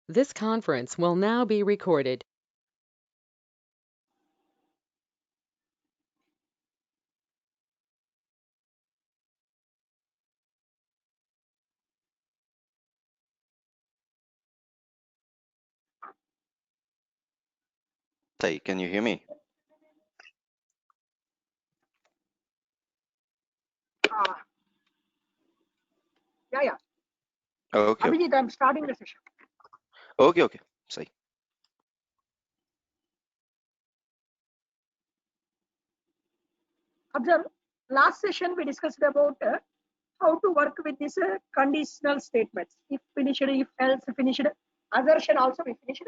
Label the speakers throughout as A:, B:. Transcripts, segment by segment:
A: This conference will now be recorded.
B: Say, can you hear me?
C: Yeah.
B: Okay.
C: Abhijit, I'm starting the session.
B: Okay. Say.
C: Observe, last session we discussed about how to work with this conditional statements. If finished, if else finished, assertion also we finished.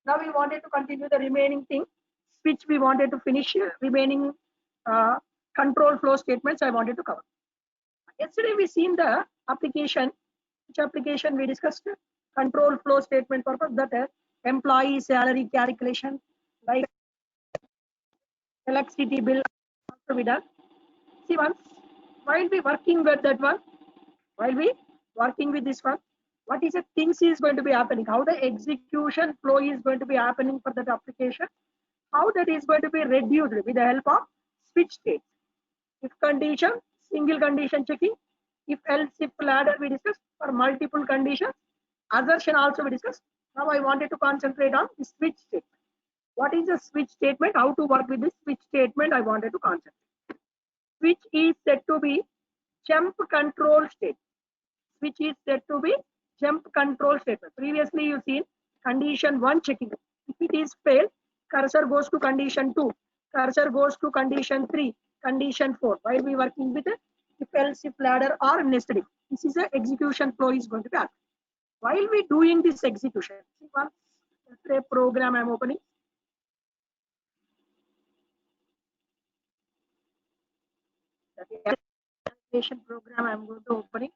C: Now we wanted to continue the remaining thing, which we wanted to finish remaining control flow statements I wanted to cover. Yesterday we seen the application, which application we discussed control flow statement purpose, that employee salary calculation, like electricity bill also be done. See, once while we working with that one, while we working with this one, what is the things is going to be happening, how the execution flow is going to be happening for that application, how that is going to be reduced with the help of switch states. If condition, single condition checking, if else, if ladder we discussed, for multiple conditions, assertion also we discussed. Now I wanted to concentrate on the switch statement. What is the switch statement? How to work with this switch statement? I wanted to concentrate. Switch is said to be jump control state. Switch is said to be jump control statement. Previously, you seen condition 1 checking. If it is failed, cursor goes to condition 2. Cursor goes to condition 3, condition 4. While we working with if else, if ladder or nested if. This is the execution flow is going to be happening. While we doing this execution, see once let's say program I'm opening. The application program I'm going to opening.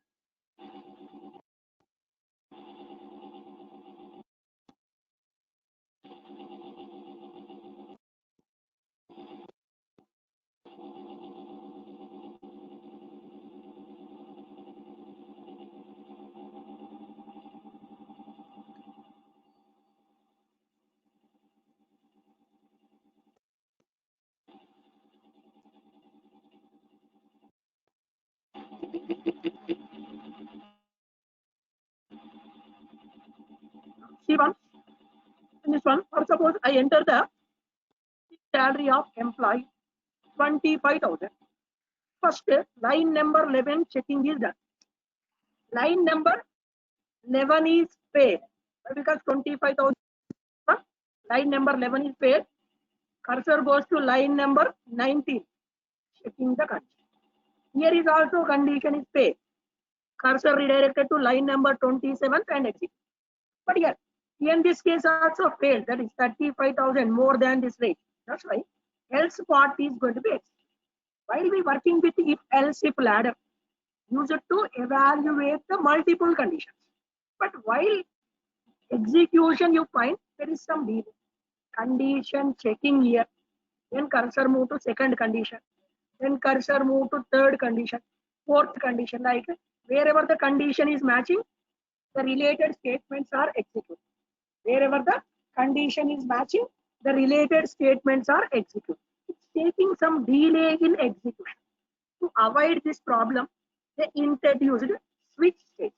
C: See once in this one, or suppose I enter the salary of employee 25,000. First, line number 11 checking is done. Line number 11 is paid because 25,000. Line number 11 is paid. Cursor goes to line number 19, checking the condition. Here is also condition is paid. Cursor redirected to line number 27 and exit. But here, in this case also failed. That is 35,000 more than this rate. That's why else part is going to be exit. While we working with if else if ladder, use it to evaluate the multiple conditions. But while execution, you find there is some delay. Condition checking here. Then cursor move to second condition. Then cursor move to third condition, fourth condition. Like wherever the condition is matching, the related statements are executed. Wherever the condition is matching, the related statements are executed. It's taking some delay in execution. To avoid this problem, they introduced switch state.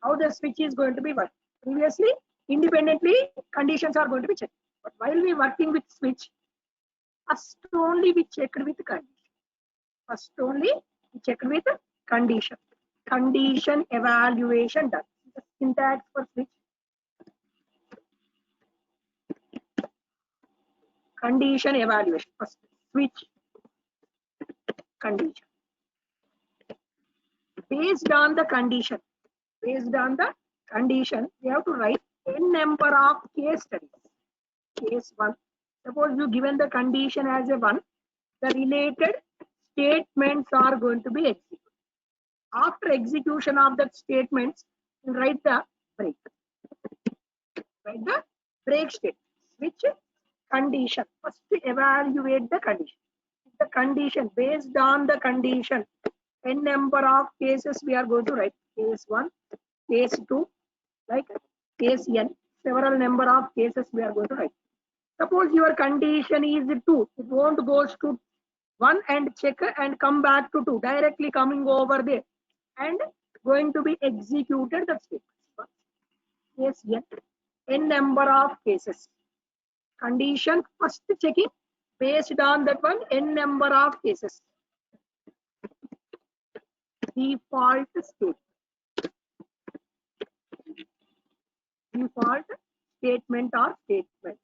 C: How the switch is going to be worked. Previously, independently conditions are going to be checked. But while we working with switch, first only we checked with condition. First only we checked with condition. Condition evaluation done. The syntax for switch. Condition evaluation. First switch condition. Based on the condition, we have to write n number of case studies. Case 1. Suppose you given the condition as a 1, the related statements are going to be executed. After execution of that statements, you write the break. Write the break statement. Which condition? First evaluate the condition. The condition, based on the condition, n number of cases we are going to write. Case 1, case 2, like case n. several number of cases we are going to write. Suppose your condition is 2, it won't goes to 1 and check and come back to 2, directly coming over there and going to be executed the statement. Case n number of cases. Condition first checking based on that one n number of cases. Default state. Default statement or statements.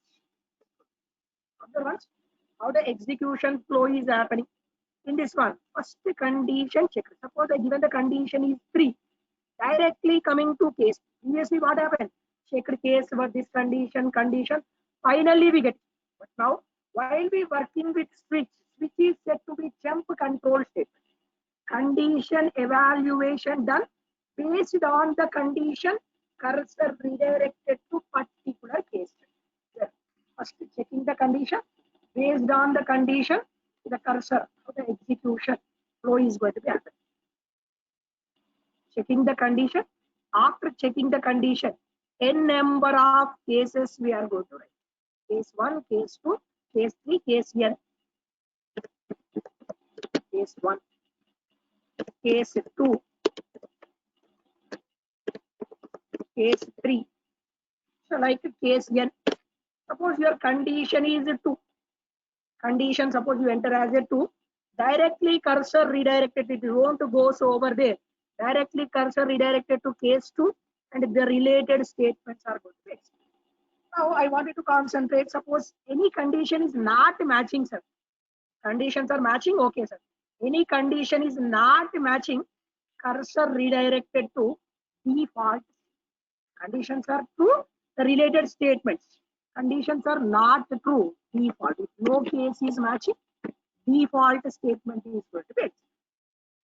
C: Other ones, how the execution flow is happening. In this one, first condition check. Suppose I given the condition is 3, directly coming to case. Previously, what happened? Checked case for this condition. Finally, we get. But now, while we working with switch is set to be jump control statement. Condition evaluation done based on the condition. Cursor redirected to particular case. First checking the condition, based on the condition, the cursor of the execution flow is going to be happening. Checking the condition. After checking the condition, n number of cases we are going to write. Case 1, case 2, case 3, case n. Case 1, case 2, case 3. So like case n. Suppose your condition is 2. Condition, suppose you enter as a 2. Directly cursor redirected. It won't go over there. Directly cursor redirected to case 2 and the related statements are going to be explained. Now I wanted to concentrate. Suppose any condition is not matching, sir. Conditions are matching, okay, sir. Any condition is not matching, cursor redirected to default. Conditions are true, the related statements. Conditions are not true, default. If no case is matching, default statement is going to be executed.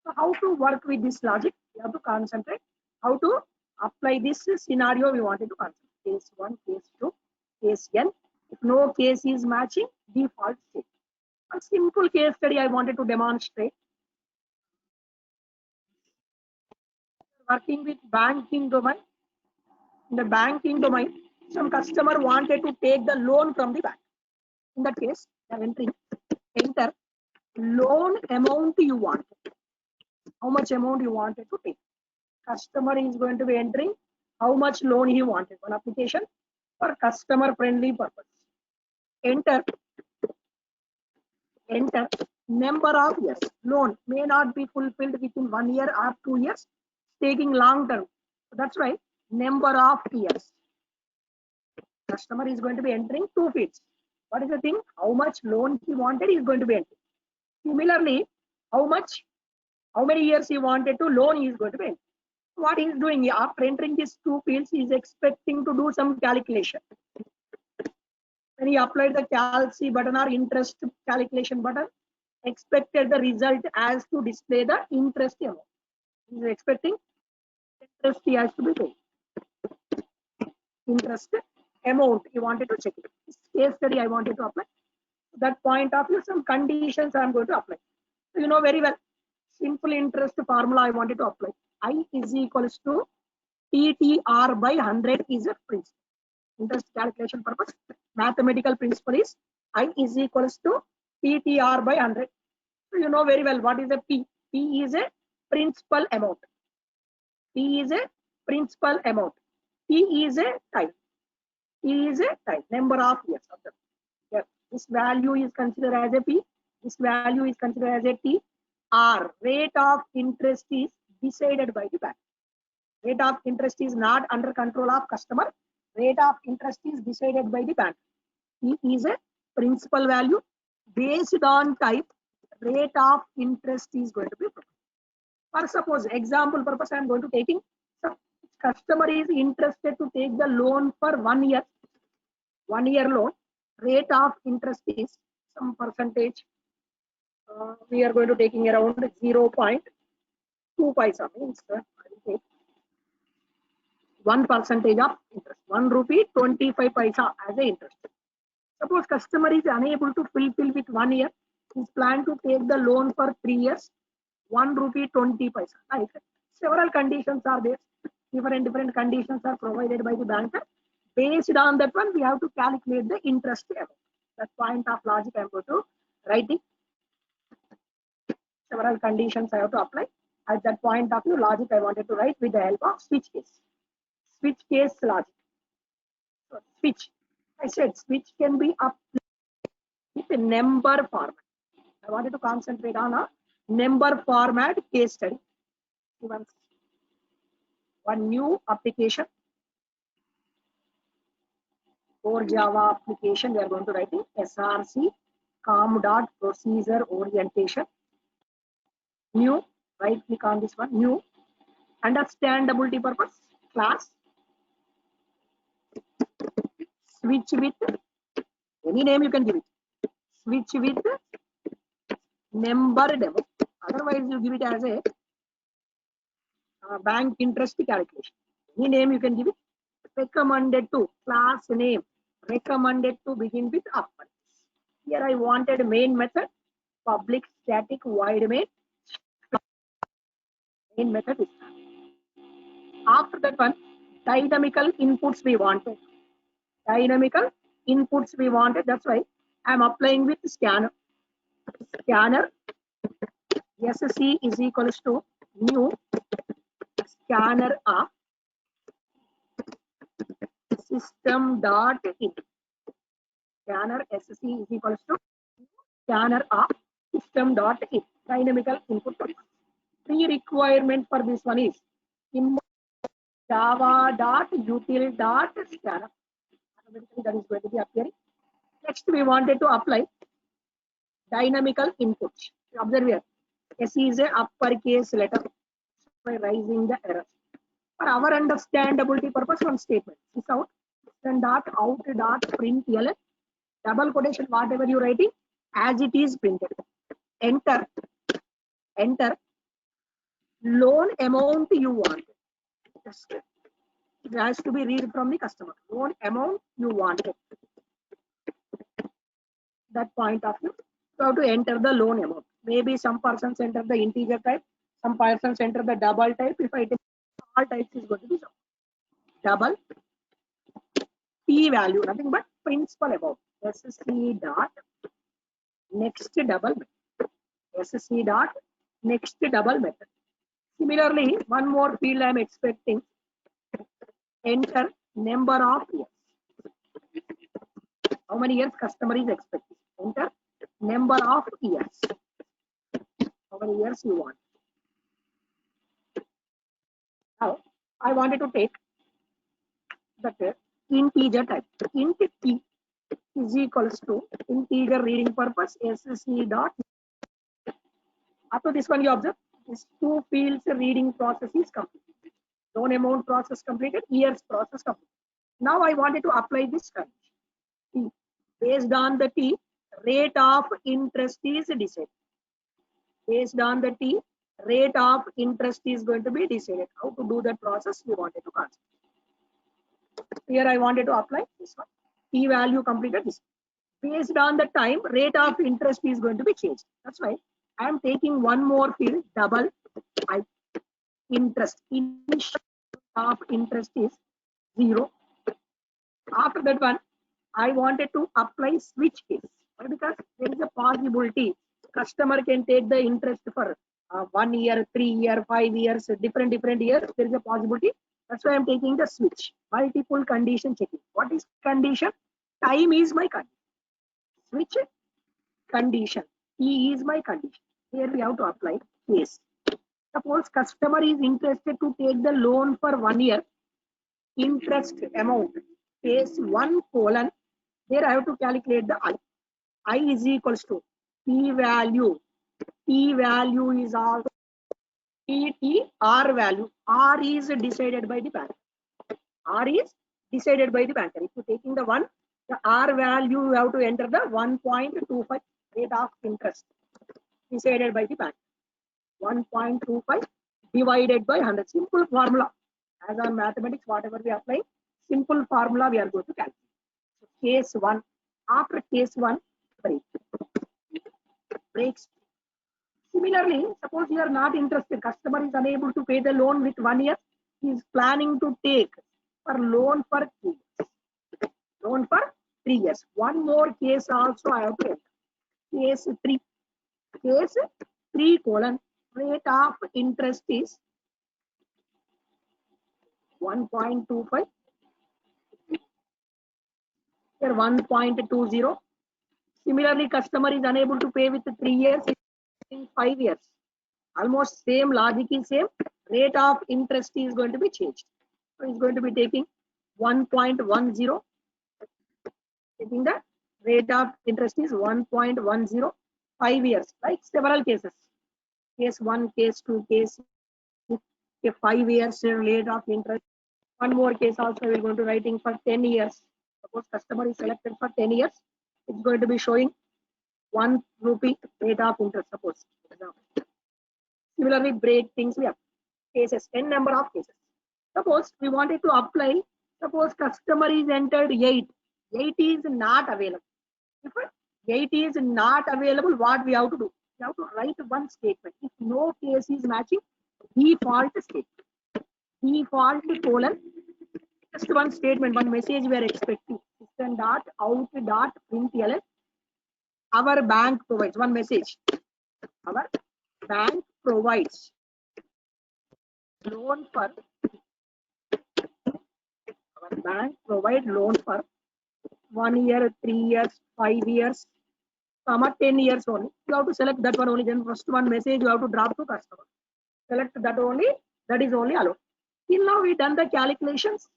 C: So how to work with this logic? We have to concentrate. How to apply this scenario we wanted to concentrate. Case 1, case 2, case n. If no case is matching, default state. A simple case study I wanted to demonstrate. Working with banking domain. In the banking domain, some customer wanted to take the loan from the bank. In that case, they are entering, enter loan amount you want. How much amount you wanted to take. Customer is going to be entering how much loan he wanted. One application for customer friendly purpose. Enter number of years. Loan may not be fulfilled within 1 year or 2 years, taking long term. So that's why number of years. Customer is going to be entering 2 fields. What is the thing? How much loan he wanted is going to be entering. Similarly, how many years he wanted to loan he is going to be entering. What he is doing after entering these 2 fields, he is expecting to do some calculation. When he applied the calc button or interest calculation button, expected the result as to display the interest amount. He is expecting interest he has to be paid. Interest amount he wanted to check it. This case study I wanted to apply. That point of view, some conditions I am going to apply. So you know very well, simple interest formula I wanted to apply. I is equals to TTR by 100 is a principle. Interest calculation purpose. Mathematical principle is I is equals to TTR by 100. So you know very well what is a P. P is a principal amount. P is a principal amount. T is a time. T is a time. Number of years of them. Yeah. This value is considered as a P. This value is considered as a T. R. Rate of interest is decided by the bank. Rate of interest is not under control of customer. Rate of interest is decided by the bank. P is a principal value. Based on type, rate of interest is going to be provided. For suppose example purpose, I am going to taking some customer is interested to take the loan for 1 year. 1 year loan. Rate of interest is some percentage. We are going to taking around 0.2 paisa means 1% of interest. 1 rupee 25 paisa as a interest. Suppose customer is unable to fulfill with 1 year, is planned to take the loan for 3 years, 1 rupee 20 paisa. Right? Several conditions are there. Different conditions are provided by the banker. Based on that one, we have to calculate the interest amount. That point of logic I am going to write it. Several conditions I have to apply. At that point of view, logic I wanted to write with the help of switch case. Switch case logic. So switch. I said switch can be applied with a number format. I wanted to concentrate on a number format case study. One new application. Core Java application, we are going to write in SRC com.procedure orientation. New, right click on this one, new, understandability purpose, class, switch with, any name you can give it, switch with number demo, otherwise you give it as a bank interest calculation, any name you can give it, recommended to, class name, recommended to begin with upper. Here I wanted main method, public static void main method is done. After that one, dynamical inputs we wanted. Dynamical inputs we wanted. That's why I am applying with scanner. Scanner SC is equals to new scanner of system dot in. Scanner SC is equals to scanner of system dot in. Dynamical input. Pre-requirement for this one is java.util.scanner. That is going to be appearing. Next, we wanted to apply dynamical inputs. Observe here. S is a uppercase letter by raising the error. For our understandability purpose, one statement. This out. Print double quotation, whatever you writing, as it is printed. Enter. Loan amount you want. It has to be read from the customer. Loan amount you wanted. That point of view, you have to enter the loan amount. Maybe some persons enter the integer type, some persons enter the double type. If I take all types, is going to be double p value, nothing but principal amount. SC dot next double method. SC dot next double method. Similarly, one more field I am expecting. Enter number of years. How many years customer is expecting? Enter number of years. How many years you want? Now, I wanted to take that integer type. Int t is equals to integer reading purpose SC dot. After this one, you observe these two fields reading process is completed. Loan amount process completed, years process completed. Now I wanted to apply this condition. T. Based on the T, rate of interest is decided. Based on the T, rate of interest is going to be decided. How to do that process we wanted to consider. Here I wanted to apply this one. T value completed this. Based on the time, rate of interest is going to be changed. That's why I am taking one more field, double I. Interest. Initial of interest is 0. After that one, I wanted to apply switch case. Why? Because there is a possibility customer can take the interest for 1 year, 3 year, 5 years, different years. There is a possibility. That's why I'm taking the switch. Multiple condition checking. What is condition? Time is my condition. Switch condition. T is my condition. Here we have to apply case. Suppose customer is interested to take the loan for 1 year. Interest amount case 1 colon. There I have to calculate the I. I is equals to P value. P value is also PT R value. R is decided by the banker. R is decided by the banker. If you're taking the one, the R value you have to enter the 1.25 rate of interest decided by the banker. 1.25 divided by 100. Simple formula. As on mathematics, whatever we apply, simple formula we are going to calculate. So case 1. After case 1, breaks. Similarly, suppose you are not interested, customer is unable to pay the loan with 1 year, he is planning to take for loan for 3 years. 3 years. One more case also I have to enter. Case 3. Case 3 colon rate of interest is 1.25. Here 1.20. Similarly, customer is unable to pay with 3 years in 5 years. Almost same logic is same. Rate of interest is going to be changed. So it's going to be taking 1.10. Taking the rate of interest is 1.10. 5 years, like several cases. Case 1, case 2, case 5 years rate of interest. One more case also we're going to writing for 10 years. Suppose customer is selected for 10 years. It's going to be showing 1 rupee rate of interest, suppose. Similarly, break things we have cases, n number of cases. Suppose we wanted to apply, suppose customer is entered 8. 8 is not available. If 8 is not available, what we have to do? We have to write one statement. If no case is matching, default statement. Default colon, just one statement, one message we are expecting. System dot out dot println. Our bank provides one message. Our bank provides loan for. Our bank provide loan for 1 year, 3 years, 5 years, 10 years only. You have to select that one only. Then first one message you have to drop to customer. Select that only. That is only allowed. Till now we done the calculations,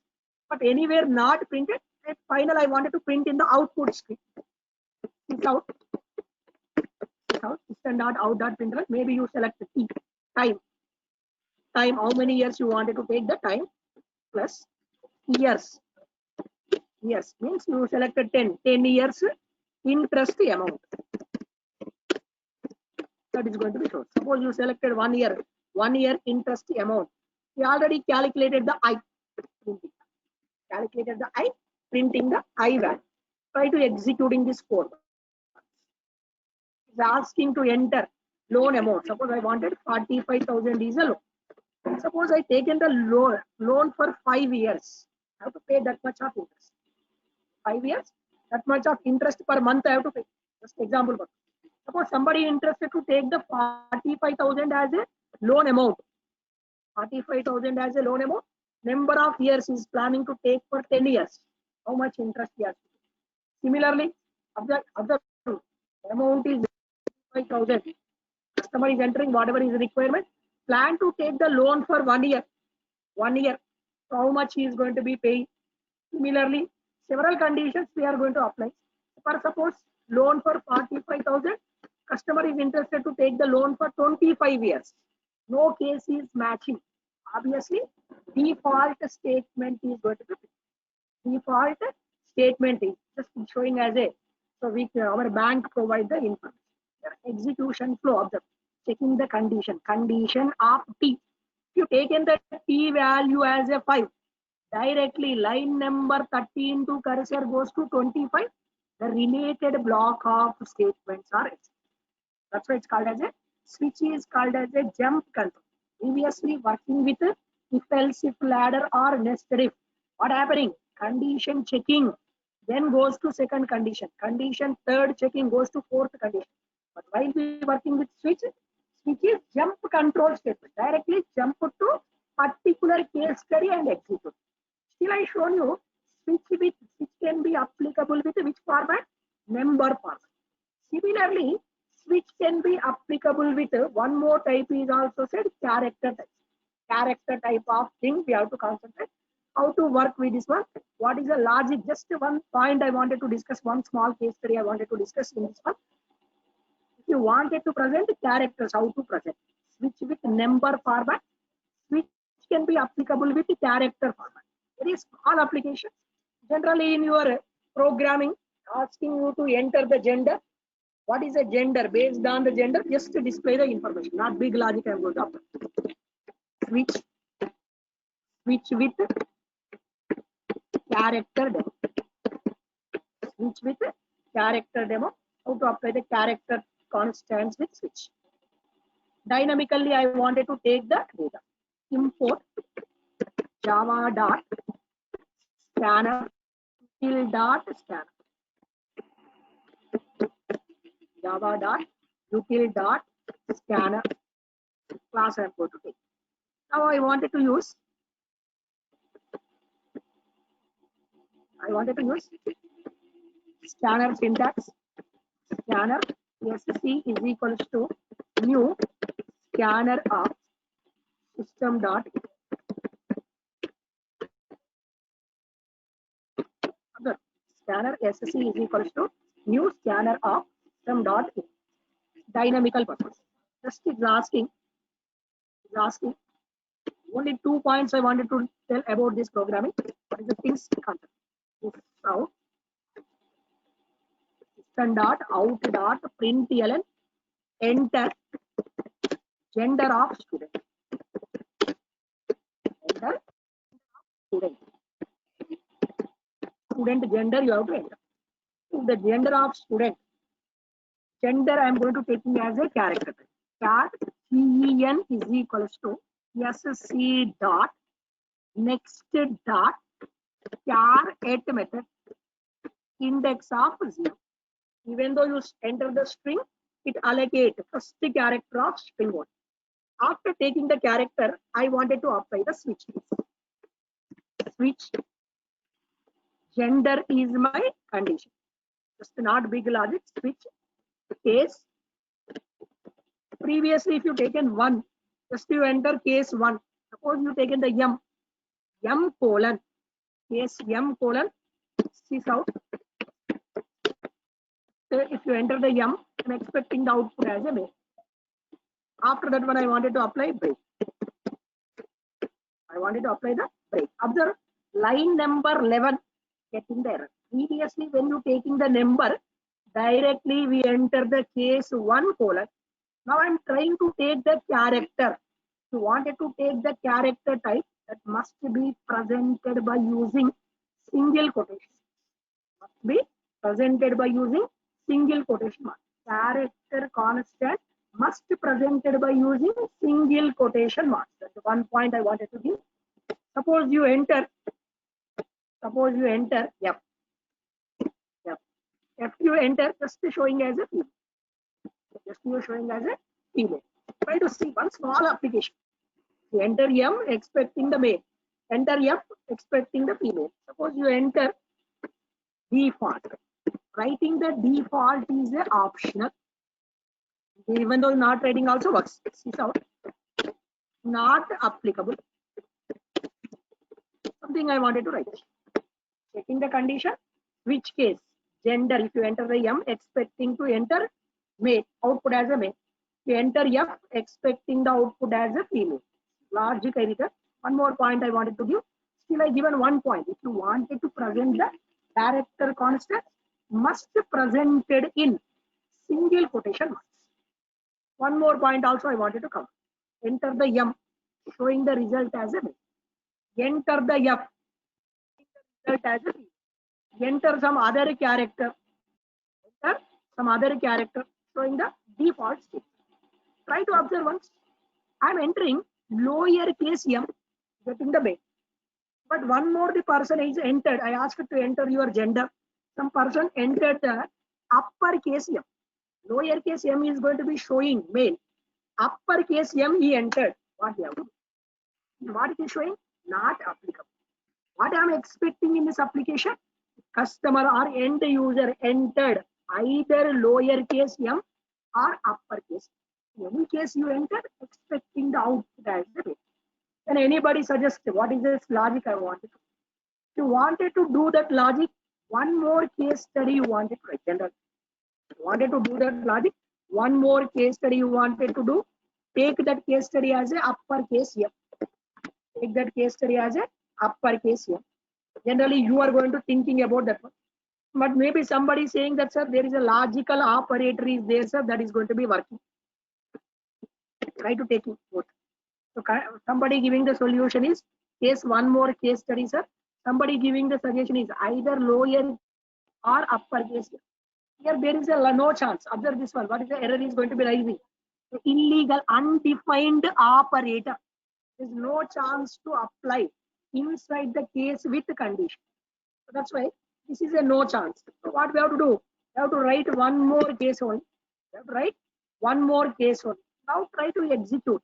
C: but anywhere not printed. At final I wanted to print in the output screen. It's out. It's out. System dot out dot println. Maybe you select the T. Time. Time. How many years you wanted to take the time plus years. Years means you selected 10. 10 years interest amount. That is going to be shown. Suppose you selected 1 year. 1 year interest amount. We already calculated the I. Calculated the I, printing the I value. Try to executing this code. It's asking to enter loan amount. Suppose I wanted 45,000 is a loan. Suppose I taken the loan for 5 years. I have to pay that much of interest. 5 years, that much of interest per month I have to pay. Just example. Suppose somebody interested to take the 45,000 as a loan amount. 45,000 as a loan amount. Number of years is planning to take for 10 years. How much interest he has to pay. Similarly, other amount is 5,000. Customer is entering whatever is the requirement. Plan to take the loan for 1 year. 1 year. So how much he is going to be paying. Similarly, several conditions we are going to apply. For suppose loan for 45,000. Customer is interested to take the loan for 25 years. No case is matching. Obviously, default statement is going to be. Default statement is just showing as a. So our bank provide the information. Execution flow of the checking the condition. Condition of T. If you taken the T value as a 5, directly line number 13 to cursor goes to 25. The related block of statements are executed. That's why it's called as a switch is called as a jump control. Previously working with if else if ladder or nested if. What happening? Condition checking, then goes to second condition. Condition third checking goes to fourth condition. But while we working with switch is jump control statement. Directly jump to particular case study and execute. Still I shown you switch can be applicable with which format? Number format. Similarly, switch can be applicable with one more type is also said character type. Character type of thing we have to concentrate. How to work with this one? What is the logic? Just one point I wanted to discuss, one small case study I wanted to discuss in this one. If you wanted to present characters, how to present? Switch with number format. Switch can be applicable with character format. Very small application. Generally in your programming, asking you to enter the gender. What is a gender? Based on the gender, just to display the information. Not big logic I am going to apply. Switch with character demo. Switch with character demo. How to apply the character constants with switch. Dynamically, I wanted to take the data. Import java dot scanner till dot scanner. java.util.scanner class I am going to take. Now I wanted to use scanner syntax. Scanner sc is equals to new scanner of system dot scanner sc is equals to new scanner of system dot dynamical purpose. Just is asking only 2 points I wanted to tell about this programming. What is the things concept? Out system dot out dot println enter gender of student. Enter student. Student gender you have to enter. If the gender of student, gender I am going to take as a character. Char gen is equals to sc dot next dot char at method index of 0. Even though you enter the string, it allocate first character of string 1. After taking the character, I wanted to apply the switch case. Switch gender is my condition. Just not big logic. Switch case. Previously, if you taken 1, just you enter case 1. Suppose you taken the m colon, case m colon, see out. So if you enter the m, I'm expecting the output as a mail. After that one, I wanted to apply break. Observe line number 11 getting the error. Previously, when you taking the number, directly we enter the case 1 colon. Now I'm trying to take the character. If you wanted to take the character type, that must be presented by using single quotation. Must be presented by using single quotation mark. Character constant must be presented by using single quotation marks. That's the one point I wanted to give. Suppose you enter F. F you enter just showing as a female. Try to see one small application. You enter M expecting the male. Enter F expecting the female. Suppose you enter default. Writing the default is a optional. Even though not writing also works. See out. Not applicable. Something I wanted to write. Checking the condition. Which case? Gender. If you enter the M expecting to enter male, output as a male. If you enter F expecting the output as a female. Logic editor. One more point I wanted to give. Still I given 1 point. If you wanted to present the character constant, must be presented in single quotation marks. One more point also I wanted to cover. Enter the M, showing the result as a male. Enter the F, result as a female. Enter some other character. Showing the default state. Try to observe once. I am entering lowercase m, getting the male. But one more the person is entered. I asked to enter your gender. Some person entered the uppercase m. Lowercase m is going to be showing male. Uppercase m he entered. What you have to do? What it is showing? Not applicable. What I am expecting in this application? Customer or end user entered either lowercase m or uppercase. In any case you entered, expecting the output as the male. Can anybody suggest what is this logic I wanted to? If you wanted to do that logic, one more case study you wanted to write. General. You wanted to do that logic, one more case study you wanted to do. Take that case study as a uppercase M. Take that case study as a uppercase M. Generally, you are going to thinking about that one. But maybe somebody saying that, sir, there is a logical operator is there, sir, that is going to be working. Try to take it both. So somebody giving the solution is case one more case study, sir. Somebody giving the suggestion is either lower or uppercase. Here there is a no chance. Observe this one. What is the error is going to be rising? The illegal undefined operator. There is no chance to apply inside the case with the condition. So that's why this is a no chance. So what we have to do? We have to write one more case only. Right? One more case only. Now try to execute.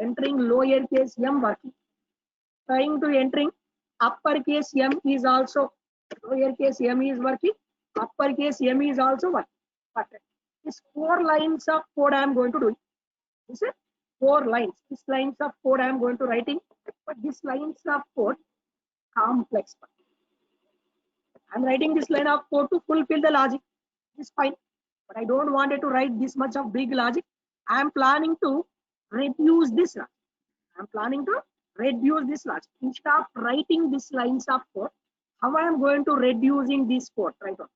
C: Entering lowercase m working. Trying to entering uppercase m is also, lowercase m is working, uppercase m is also working. But these 4 lines of code I am going to do. This is 4 lines. These lines of code I am going to writing. But these lines of code complex. I am writing this line of code to fulfill the logic. It's fine. But I don't want it to write this much of big logic. I am planning to reduce this logic. I am planning to reduce this logic. Instead of writing these lines of code, how I am going to reducing this code? Right on.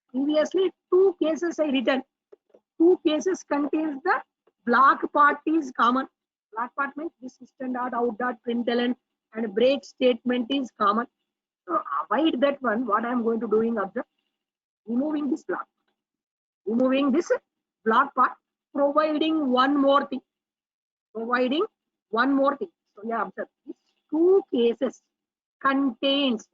C: Previously, 2 cases I written. 2 cases contains the block part is common. Block part means this system.out.println and break statement is common. So avoid that one. What I am going to doing observe, removing this block. Removing this block part, providing one more thing. Providing one more thing. So yeah, observe. These 2 cases contains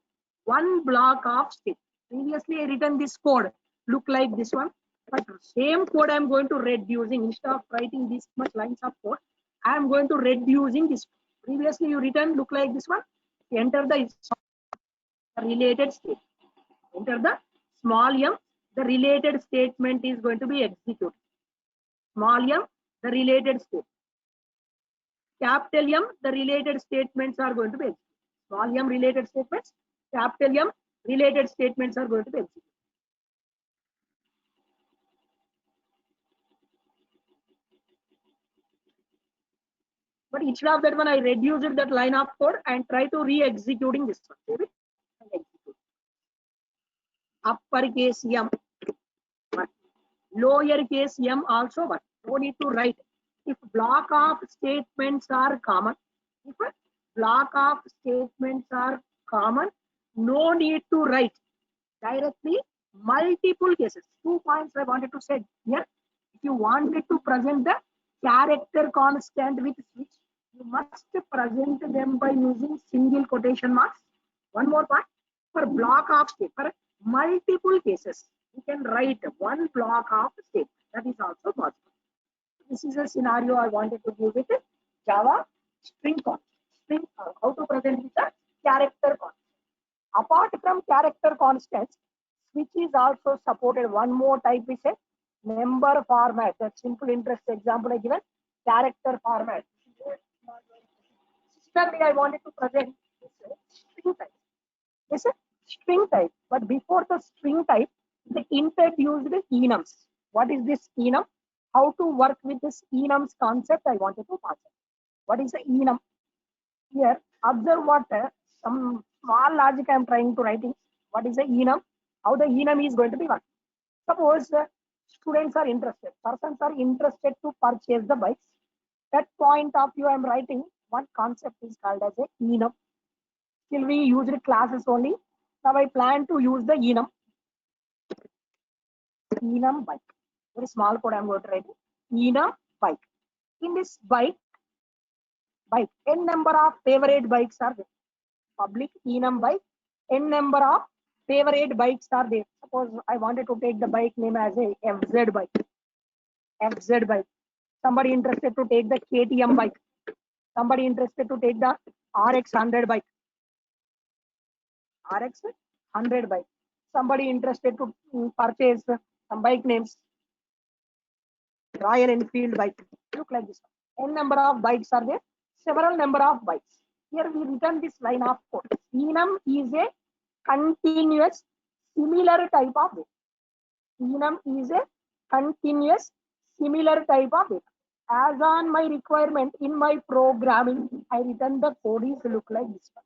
C: one block of state. Previously I written this code look like this one, but same code I am going to reducing. Instead of writing this much lines of code, I am going to reducing this. Previously you written look like this one. Enter the related state. Enter the small m, the related statement is going to be executed. Small m, the related state. Capital M, the related statements are going to be executed. Small m related statements, capital M related statements are going to be executed. But instead of that one, I reduced that line of code and try to re-executing this one. Uppercase m, lowercase m also work. No need to write. If block of statements are common, if block of statements are common, no need to write. Directly multiple cases. 2 points I wanted to say here. If you wanted to present the character constant with switch, you must present them by using single quotation marks. One more point, for block of state, for multiple cases, you can write one block of state. That is also possible. This is a scenario I wanted to give with Java string constant. String, how to present with a character constant. Apart from character constants, switch is also supported. One more type is a number format. That simple interest example I given, character format. Similarly, I wanted to present this string type. This is string type, but before the string type, they introduced enums. What is this enum? How to work with this enums concept I wanted to pass. What is the enum? Here, observe what some small logic I am trying to writing. What is the enum? How the enum is going to be working. Suppose students are interested, persons are interested to purchase the bikes. That point of view I am writing one concept is called as a enum. Still we used classes only. Now I plan to use the enum. Enum bike. Very small code I am going to write. Enum bike. In this bike, n number of favorite bikes are there. Public enum bike, n number of favorite bikes are there. Suppose I wanted to take the bike name as a FZ bike. FZ bike. Somebody interested to take the KTM bike. Somebody interested to take the RX 100 bike. RX 100 bike. Somebody interested to purchase some bike names. Royal Enfield bike. Look like this. N number of bikes are there. Several number of bikes. Here we written this line of code. Enum is a continuous similar type of data. Enum is a continuous similar type of data. As on my requirement in my programming, I written the code is look like this one.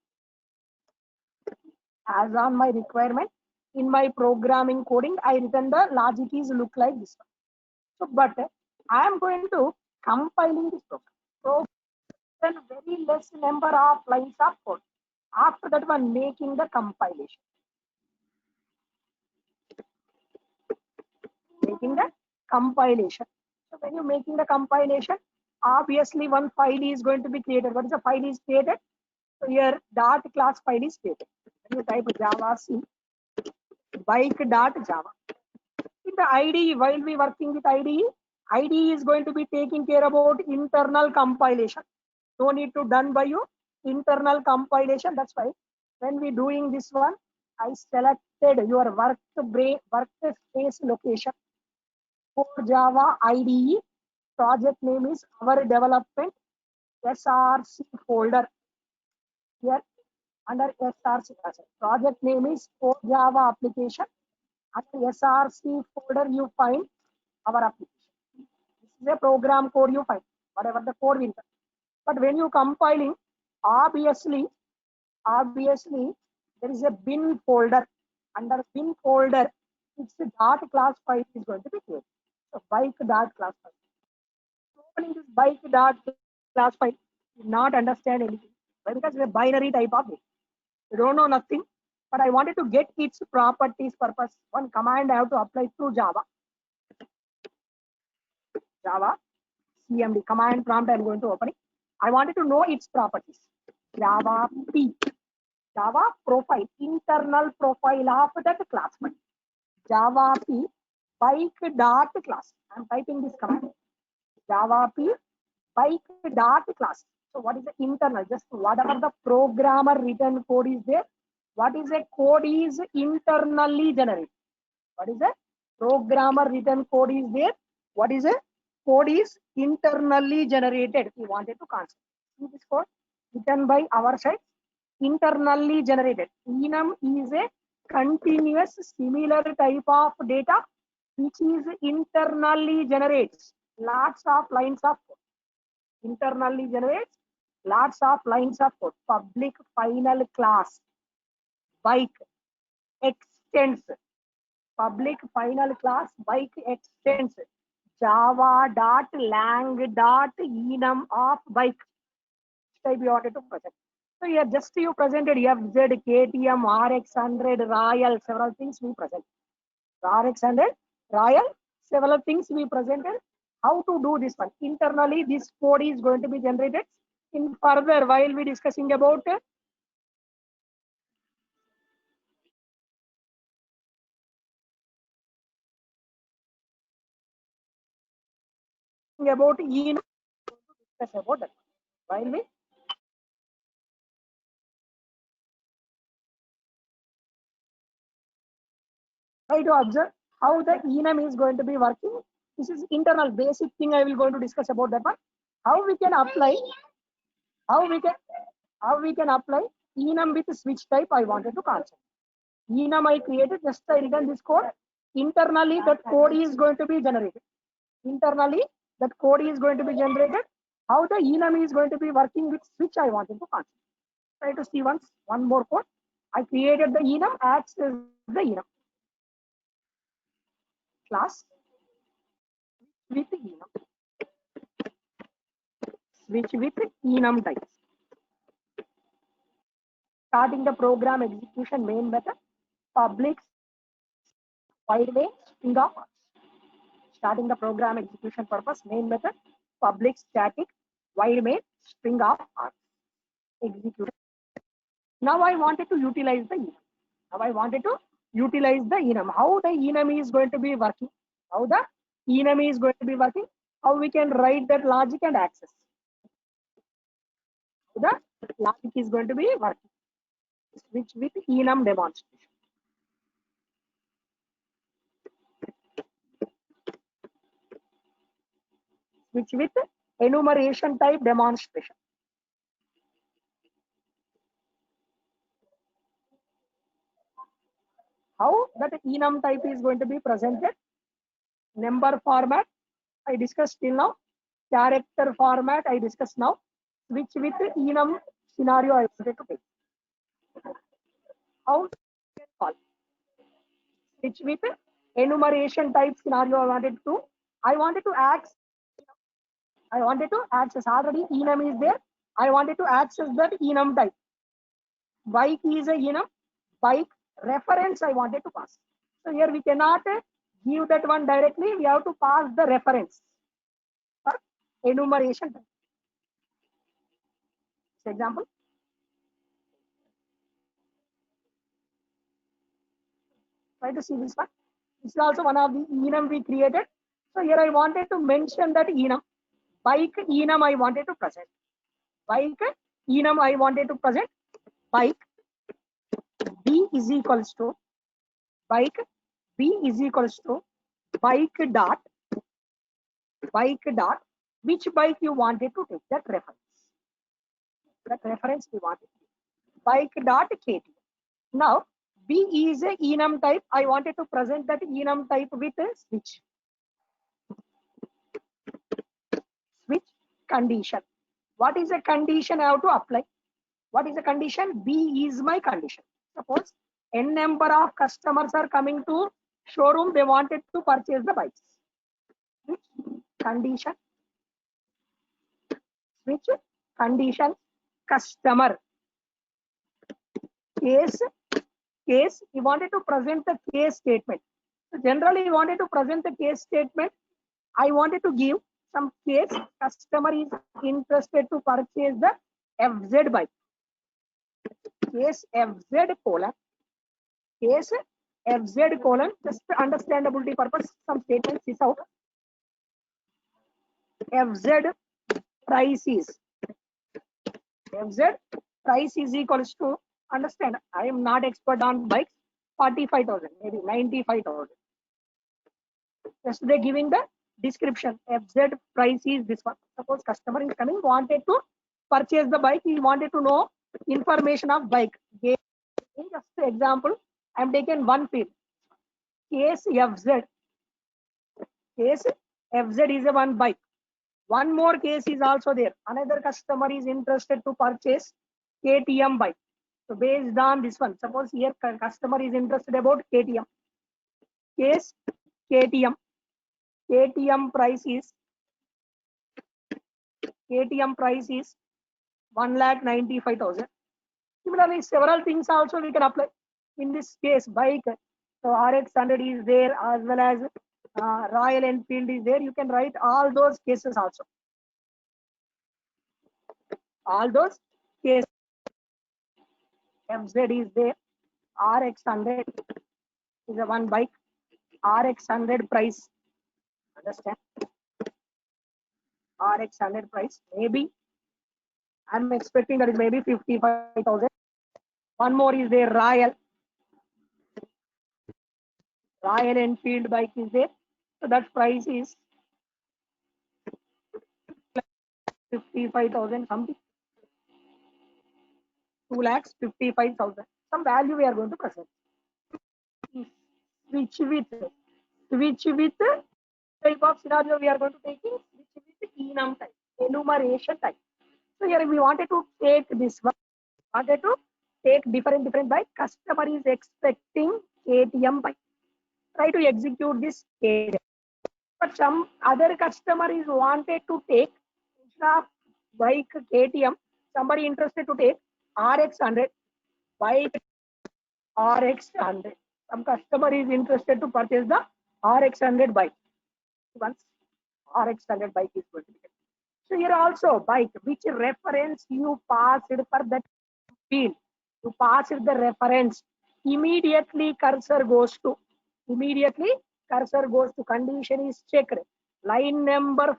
C: As on my requirement in my programming coding, I written the logic is look like this one. So, but I am going to compiling this program. So, very less number of lines of code. After that one, making the compilation. Making the compilation. So when you're making the compilation, obviously one file is going to be created. What is the file is created? So here dot class file is created. When you type Java C bike.java. In the IDE, while we working with IDE is going to be taking care about internal compilation. No need to done by you internal compilation. That's why when we doing this one, I selected your workspace location for Java IDE. Project name is our development SRC folder. Here under SRC project name is for Java application. Under SRC folder you find our application. This is a program code you find, whatever the code will be. But when you compiling, obviously there is a bin folder. Under bin folder, it's a dot class file is going to be created. So bike dot class file. Opening this bike dot class file, you not understand anything. Why? Because it's a binary type of it. You don't know nothing. But I wanted to get its properties purpose. One command I have to apply through Java. Java CMD command prompt I'm going to open it. I wanted to know its properties. Java P, Java profile, internal profile of that class. Java P bike dot class. I'm typing this command. Java P bike dot class. So what is the internal? Just whatever the programmer written code is there. What is a code is internally generated. What is a programmer written code is there? What is a code is internally generated? We wanted to consider. See this code written by our side, internally generated. Enum is a continuous similar type of data which is internally generates lots of lines of code. Internally generates lots of lines of code. Public final class bike extends. Public final class bike extends java.lang.enum of bike. Type you wanted to present. So here just you presented FZ, KTM, RX100, Royal, several things we present. RX100, Royal, several things we presented. How to do this one? Internally, this code is going to be generated. In further, while we discussing about enum, discuss about that. While we try to observe how the enum is going to be working. This is internal basic thing I will going to discuss about that one. How we can apply enum with switch type I wanted to concept. Enum I created, just I written this code. Internally that code is going to be generated. Internally that code is going to be generated. How the enum is going to be working with switch I wanted to concept. Try to see once one more code. I created the enum, access the enum class with enum. Switch with enum types. Starting the program execution main method, public void main string of args. Starting the program execution purpose main method, public static void main string of args. Execute. Now I wanted to utilize the enum. How the enum is going to be working? How we can write that logic and access. The logic is going to be working. Switch with enum demonstration. Switch with enumeration type demonstration. How that enum type is going to be presented? Number format I discussed till now. Character format I discussed now. Switch with enum scenario I wanted to take. How call? Switch with enumeration type scenario I wanted to. I wanted to access already enum is there. I wanted to access that enum type. Bike is a enum. Bike reference I wanted to pass. So here we cannot give that one directly. We have to pass the reference for enumeration type. For example, try to see this one. This is also one of the enum we created. So here I wanted to mention that enum. Bike enum I wanted to present. Bike enum I wanted to present. Bike B is equals to bike B is equals to bike dot which bike you wanted to take, that reference. That reference we wanted. Bike dot KT. Now B is a enum type. I wanted to present that enum type with a switch. Switch condition. What is a condition I have to apply? What is the condition? B is my condition. Suppose n number of customers are coming to showroom, they wanted to purchase the bikes. Switch condition. Switch condition customer. Case we wanted to present the case statement. So generally we wanted to present the case statement. I wanted to give some case customer is interested to purchase the FZ bike. Case FZ colon. Case FZ colon. Just for understandability purpose, some statements is out. FZ price is equals to, understand, I am not expert on bikes, 45,000, maybe 95,000. Just they giving the description. FZ price is this one. Suppose customer is coming, wanted to purchase the bike, he wanted to know information of bike. Just example, I am taking one field. Case FZ. Case FZ is a one bike. One more case is also there. Another customer is interested to purchase KTM bike. So based on this one, suppose here customer is interested about KTM. Case KTM. KTM price is 1,95,000. Similarly, several things also we can apply. In this case, bike, so RX100 is there, as well as Royal Enfield is there. You can write all those cases also. All those cases. FZ is there. RX100 is a one bike. RX100 price. Understand? RX100 price. Maybe I'm expecting that is maybe 55,000. One more is there. Royal Enfield bike is there. So that price is 55,000 something. 2,55,000. Some value we are going to present. Switch with type of scenario we are going to take in switch with enum type, enumeration type. So here we wanted to take this one. Wanted to take different bike. Customer is expecting KTM bike. Try to execute this KTM. But some other customer is wanted to take, instead of bike KTM, somebody interested to take RX100 bike. RX100. Some customer is interested to purchase the RX100 bike. Once RX100 bike is going to be. So here also bike, which reference you passed for that field. You passed the reference. Immediately cursor goes to condition is checked. Line number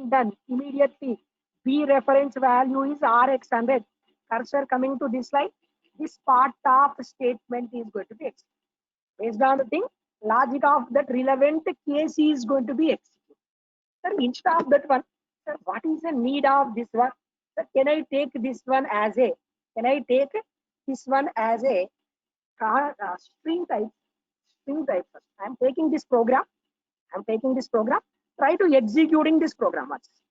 C: done. Immediately B reference value is RX100. Cursor coming to this line. This part of statement is going to be executed. Based on the thing, logic of that relevant case is going to be executed. Sir, instead of that one, sir, what is the need of this one? Sir, can I take this one as a string type? I'm taking this program. Try to executing this program.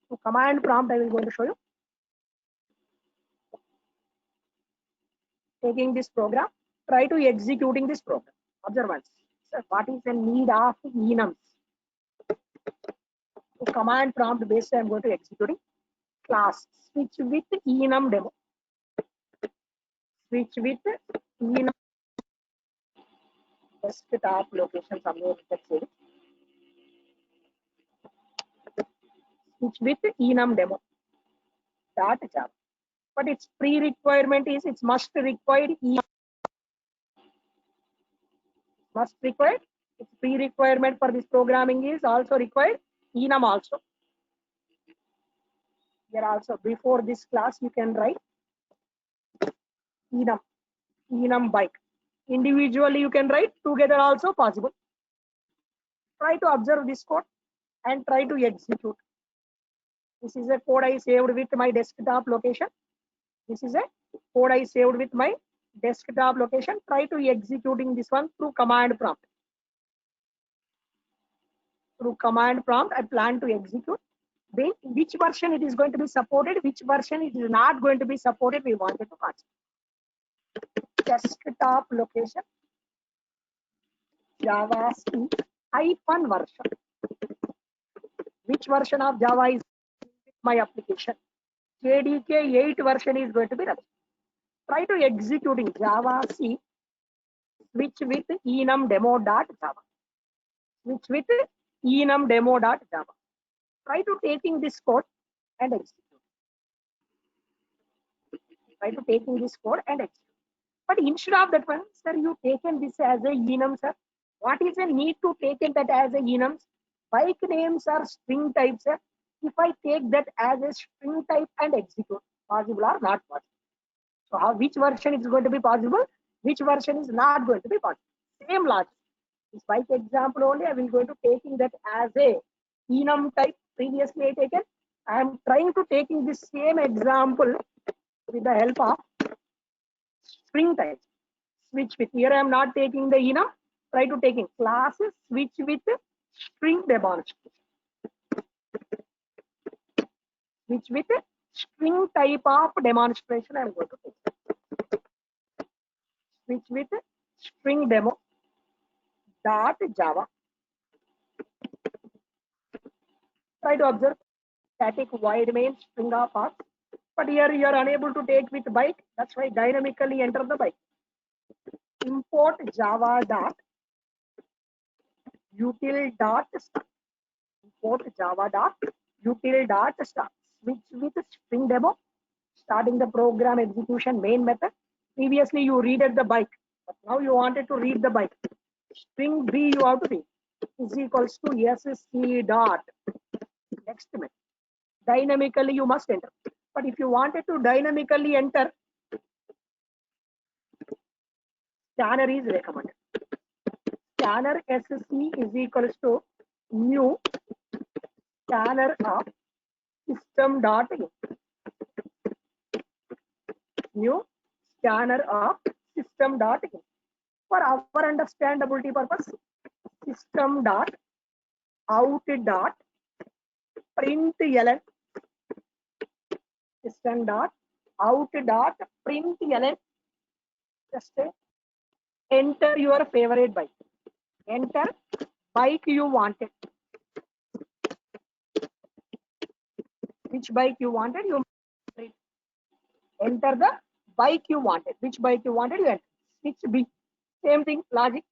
C: So command prompt I will going to show you. Taking this program, try to executing this program. Observe once. So what is the need of enums? So command prompt based I am going to executing class switch with enum demo. Switch with enum desktop location somewhere. Switch with enum demo. Dot Java. But its pre-requirement is it's must required Its pre-requirement for this programming is also required enum also. Here also before this class you can write enum bike. Individually you can write, together also possible. Try to observe this code and try to execute. This is a code I saved with my desktop location. This is a code I saved with my desktop location. Try to executing this one through command prompt. Through command prompt, I plan to execute. Which version it is going to be supported, which version it is not going to be supported, we wanted to consider. Desktop location, Java C hyphen version. Which version of Java is my application? JDK 8 version is going to be running. Try to executing Java C switch with enum demo.java. Switch with enum demo.java. Try to taking this code and execute. Try to taking this code and execute. But instead of that one, sir, you taken this as a enum, sir. What is the need to taken that as a enums? Bike names are string types, sir. If I take that as a string type and execute, possible or not possible? So how, which version is going to be possible? Which version is not going to be possible? Same logic. This bike example only, I will going to taking that as a enum type. Previously I taken. I am trying to taking this same example with the help of string types. Switch with, here I am not taking the enum. Try to taking classes switch with string demonstration. Switch with string type of demonstration I am going to take. Switch with string demo dot Java. Try to observe static void main string of paths. But here you are unable to take with bike. That's why dynamically enter the bike. Import Java dot util dot start. Import Java dot util dot start. Switch with string demo. Starting the program execution main method. Previously you readed the bike, but now you wanted to read the bike. String B you have to read is equals to SC dot next method. Dynamically you must enter. But if you wanted to dynamically enter, scanner is recommended. Scanner SC is equals to new scanner of system dot in. New scanner of system dot in. For our understandability purpose, system dot out dot println. System dot out dot println. Just enter your favorite bike. Enter bike you wanted. Which bike you wanted, you enter the bike you wanted. Which bike you wanted, you enter. Switch B. Same thing, logic.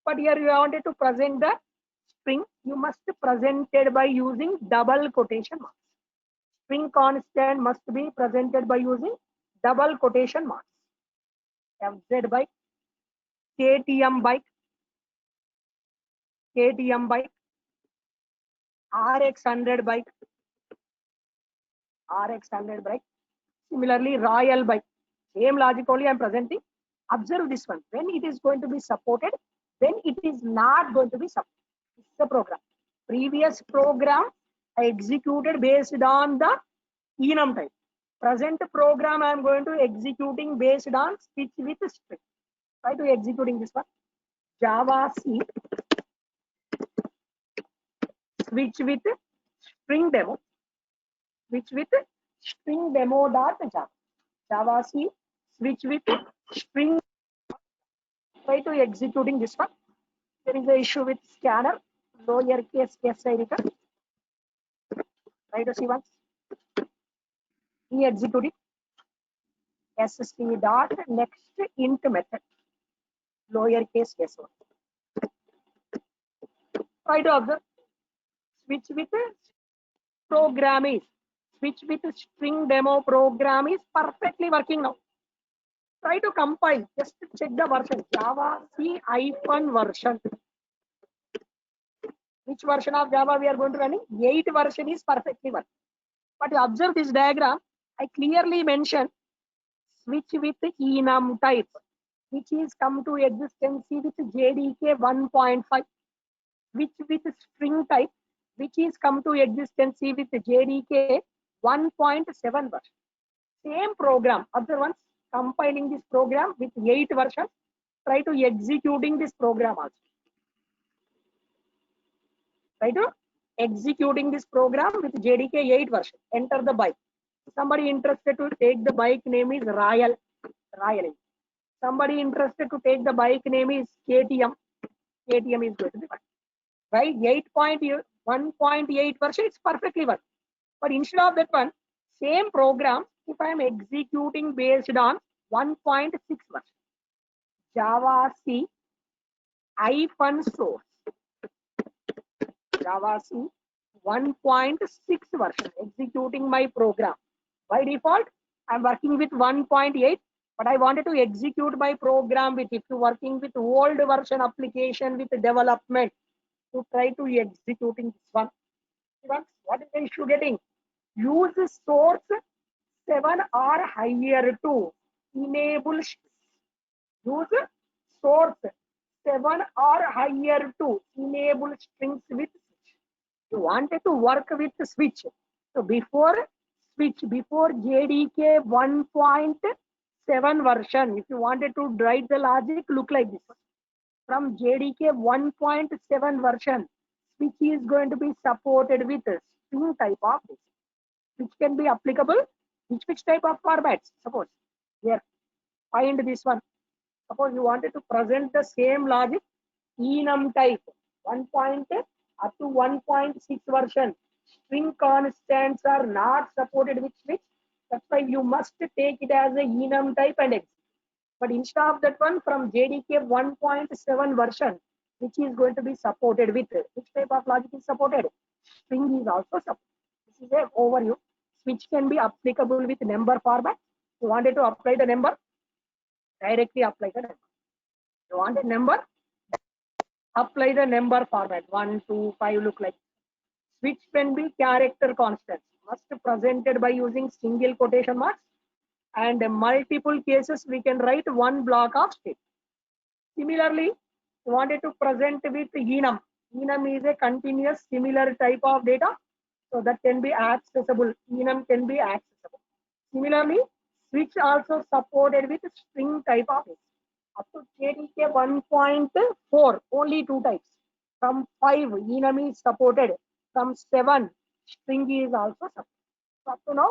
C: But here you wanted to present the string. You must present it by using double quotation marks. String constant must be presented by using double quotation marks. FZ bike, KTM bike, KTM bike, RX100 bike, RX100 bike. Similarly, Royal bike. Same logic only I am presenting. Observe this one. When it is going to be supported, when it is not going to be supported. It's the program. Previous program I executed based on the enum type. Present program I am going to executing based on switch with string. Try to executing this one. Java C switch with string demo. Switch with string demo dot Java. Java C switch with string. Try to executing this one. There is an issue with scanner. Lowercase s I written. Try to see once. Re-execute it. SC dot next int method. Lowercase s1. Try to observe. Switch with program is. Switch with string demo program is perfectly working now. Try to compile. Just check the version. Java C hyphen version. Which version of Java we are going to running? 8 version is perfectly working. But you observe this diagram, I clearly mentioned switch with enum type, which is come to existence with JDK 1.5, which with string type, which is come to existence with JDK 1.7 version. Same program. Observe once, compiling this program with 8 versions, try to executing this program also. Try to executing this program with JDK 8 version. Enter the bike. Somebody interested to take the bike name is Royal. Somebody interested to take the bike name is KTM. KTM is going to be fine. Right? 8.1.8 version, it's perfectly work. But instead of that one, same program, if I am executing based on 1.6 version, Java C -source, Java C 1.6 version, executing my program. By default, I'm working with 1.8, but I wanted to execute my program with, if you're working with old version application with development, to try to executing this one. What is the issue getting? Use source 7 or higher to enable. Use source 7 or higher to enable strings with switch. You wanted to work with switch. So before switch, before JDK 1.7 version, if you wanted to write the logic, look like this. From JDK 1.7 version, which is going to be supported with string type of this, which can be applicable, which type of formats. Suppose here, find this one. Suppose you wanted to present the same logic, enum type, 1. Up to 1.6 version, string constants are not supported with switch. That's why you must take it as a enum type and exit. But instead of that one, from JDK 1.7 version, which is going to be supported with, which type of logic is supported? String is also supported. This is an overview. Switch can be applicable with number format. You wanted to apply the number, directly apply the number. You want a number, apply the number format. 1, 2, 5 look like. Switch can be character constants, must presented by using single quotation marks, and multiple cases we can write one block of state. Similarly, we wanted to present with enum. Enum is a continuous similar type of data, so that can be accessible. Enum can be accessible. Similarly, switch also supported with string type of it. Up to JDK 1.4, only 2 types. From 5, enum is supported. From 7, string is also supported. So up to now,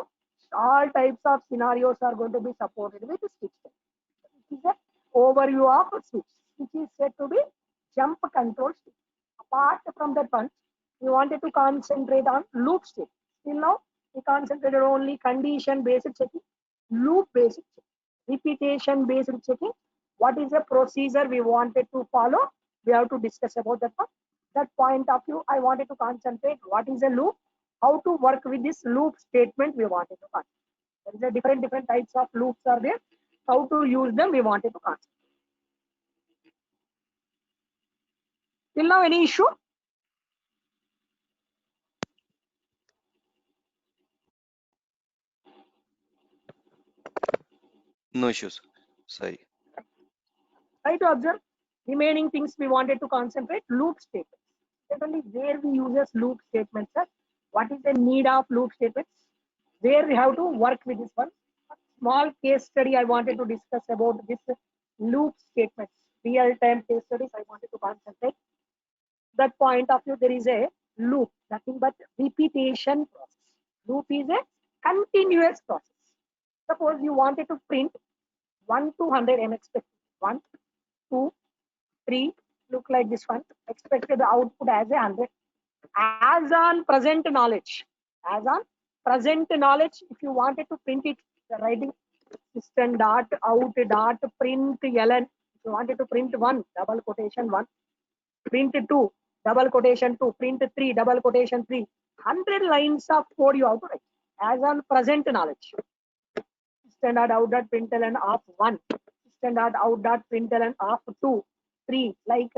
C: all types of scenarios are going to be supported with switch. This is an overview of switch, which is said to be jump control state. Apart from that one, we wanted to concentrate on loop state. Till now, we concentrated only condition based checking, loop based checking, repetition based checking. What is the procedure we wanted to follow? We have to discuss about that one. That point of view, I wanted to concentrate what is a loop, how to work with this loop statement we wanted to concentrate. There is a different types of loops are there. How to use them we wanted to concentrate. Till now, any issue?
B: No issues. Sorry.
C: Try to observe remaining things we wanted to concentrate. Loop statements. Certainly, where we use loop statements, sir. What is the need of loop statements? Where we have to work with this one. A small case study I wanted to discuss about this loop statements. Real-time case studies I wanted to concentrate. That point of view, there is a loop, nothing but repetition process. Loop is a continuous process. Suppose you wanted to print 1 to 100 I'm expecting 1, 2, 3, look like this one, expected the output as a 100. As on present knowledge, if you wanted to print it, the writing system dot out dot print ln. If you wanted to print 1, double quotation 1, print 2, double quotation 2, print 3, double quotation 3, 100 lines of code you have to write as on present knowledge. Standard out dot println of 1, standard out dot println of 2, 3, like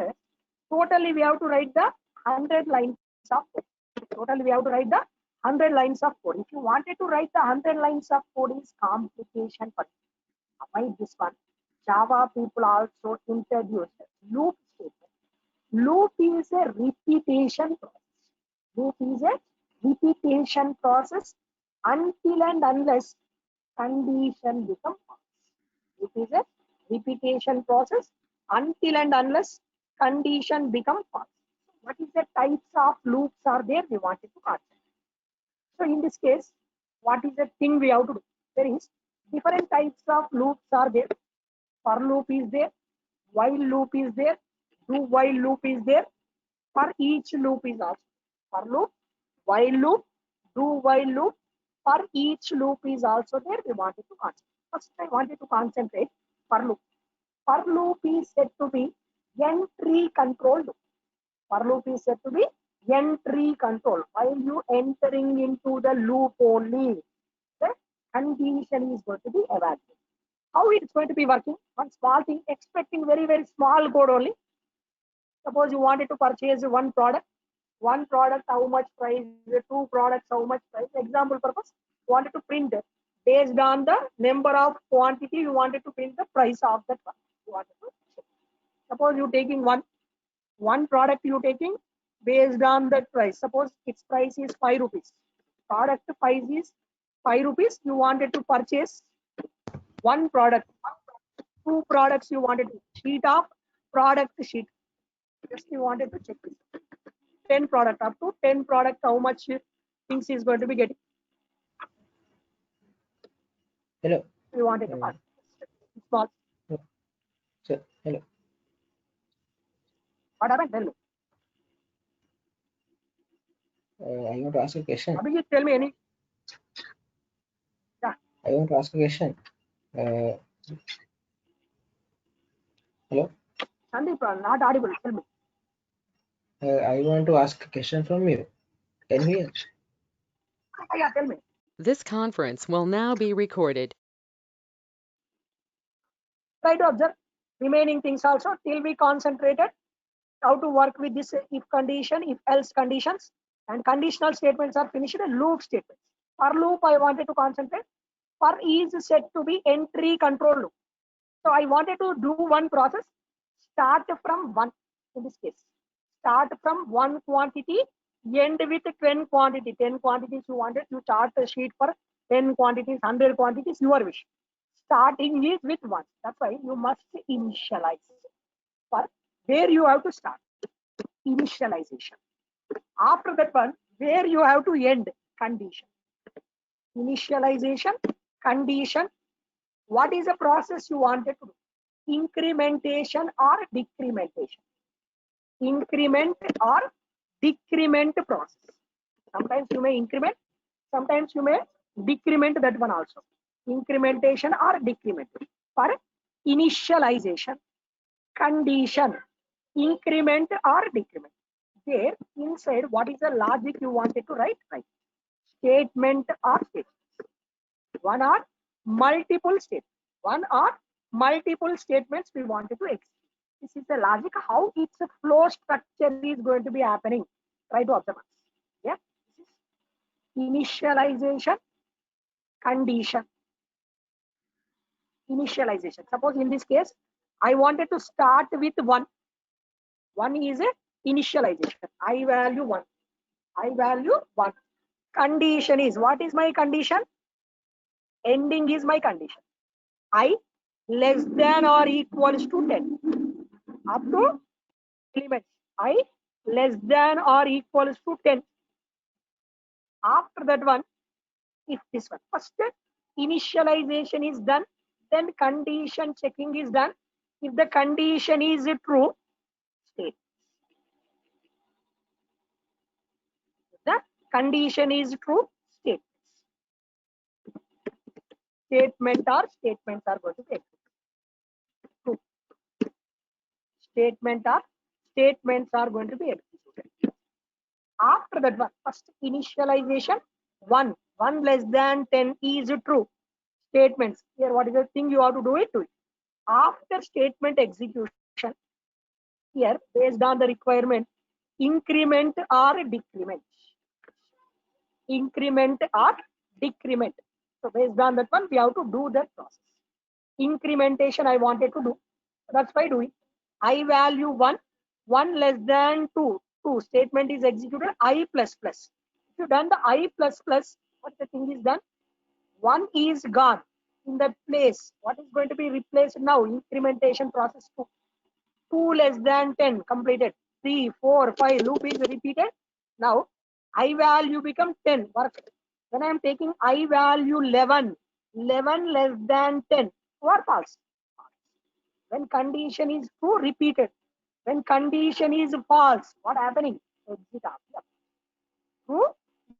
C: totally we have to write the 100 lines of code. Total we have to write the 100 lines of code. If you wanted to write the 100 lines of code is complication for you. Avoid this one. Java people also introduced loop statement. Loop is a repetition process. Loop is a repetition process until and unless condition becomes false. Loop is a repetition process until and unless condition becomes false. What is the types of loops are there? We wanted to answer. So in this case, what is the thing we have to do? There is different types of loops are there. For loop is there, while loop is there, do while loop is there. For each loop is also for loop, while loop, do while loop. For each loop is also there. We wanted to answer. First, I wanted to concentrate for loop. For loop is said to be entry control loop. For loop is said to be entry control. While you entering into the loop only, the condition is going to be evaluated. How it's going to be working? One small thing, expecting very, very small code only. Suppose you wanted to purchase one product, how much price, two products, how much price. Example purpose, wanted to print it. Based on the number of quantity, you wanted to print the price of that one. You wanted to check. Suppose you taking one product you taking based on that price. Suppose its price is 5 rupees. Product price is 5 rupees. You wanted to purchase one product. Two products you wanted to sheet of product sheet. Just you wanted to check this. 10 product, up to 10 product, how much things is going to be getting.
D: Hello.
C: You wanted to small.
D: Sir, hello.
C: What happened? Tell me.
D: I want to ask a question.
C: Abhijit, tell me any. Yeah.
D: I want to ask a question. Hello.
C: Sandeep, not audible. Tell me.
D: I want to ask a question from you. Can you hear?
C: Yeah, tell me.
A: This conference will now be recorded.
C: Try to observe remaining things also till we concentrated how to work with this if condition, if else conditions, and conditional statements are finished. Loop statements. For loop, I wanted to concentrate. For is said to be entry control loop. So I wanted to do one process. Start from one in this case. Start from one quantity, end with 10 quantity. 10 quantities you wanted, you chart a sheet for 10 quantities, 100 quantities, your wish. Starting is with one. That's why you must initialize. For where you have to start, initialization. After that one, where you have to end, condition. Initialization, condition. What is the process you wanted to do? Incrementation or decrementation? Increment or decrement process. Sometimes you may increment, sometimes you may decrement that one also. Incrementation or decrementation. For initialization, condition, increment or decrement. There inside, what is the logic you wanted to write? Right. Statement or statements. One or multiple statements. One or multiple statements we wanted to execute. This is the logic how its flow structure is going to be happening. Try to observe. Yeah. This is initialization, condition. Initialization. Suppose in this case, I wanted to start with one. One is a initialization. I value one. I value one. Condition is, what is my condition? Ending is my condition. I less than or equals to 10. Up to elements. I less than or equals to 10. After that one, if this one, first initialization is done, then condition checking is done. If the condition is true, state. If the condition is true, state. Statement or statements are going to be executed. Statement or statements are going to be executed. After that one, first initialization, 1 less than 10 is true. Statements, here what is the thing you have to do it? Do it. After statement execution, here based on the requirement, increment or decrement. Increment or decrement. So based on that one, we have to do that process. Incrementation I wanted to do. That's why doing I value 1, 1 less than 2. 2 statement is executed I plus plus. If you done the I plus plus, what the thing is done? 1 is gone in that place. What is going to be replaced now? Incrementation process 2. 2 less than 10 completed. 3, 4, 5 loop is repeated. Now I value become 10 work. When I am taking I value 11, 11 less than 10 or false. When condition is true, repeated. When condition is false, what happening? Exit after. True,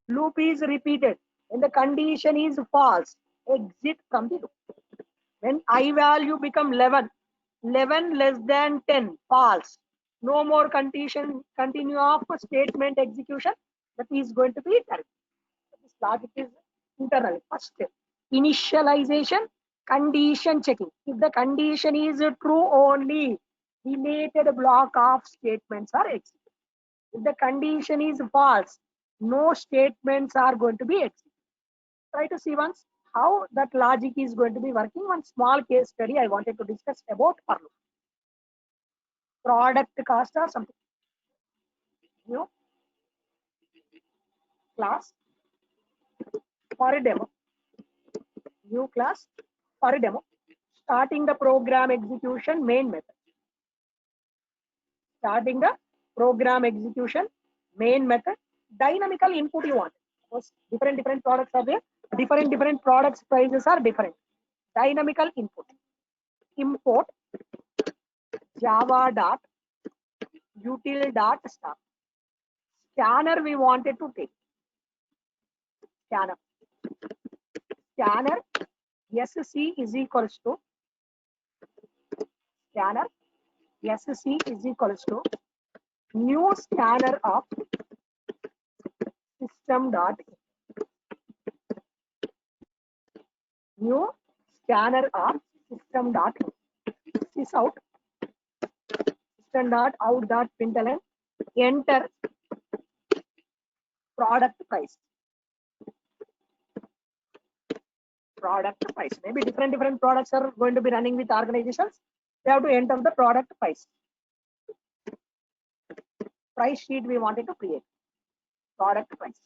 C: loop is repeated. When the condition is false, exit from the loop. When I value become 11, 11 less than 10, false. No more condition, continue of statement execution. That is going to be correct. This logic is internal. First, initialization, condition checking. If the condition is true, only related block of statements are executed. If the condition is false, no statements are going to be executed. Try to see once how that logic is going to be working. One small case study I wanted to discuss about for loop. Product cost or something. New class for a demo. New class for a demo. Starting the program execution main method. Starting the program execution main method. Dynamical input you want. Different products are there. Different products prices are different. Dynamical input. Import java dot util dot star. Scanner we wanted to take. Scanner SC is equals to scanner SC is equals to new scanner of system dot new scanner of system dot sys out system dot out dot println enter product price. Product price. Maybe different products are going to be running with organizations. They have to enter the product price. Price sheet we wanted to create. Product price.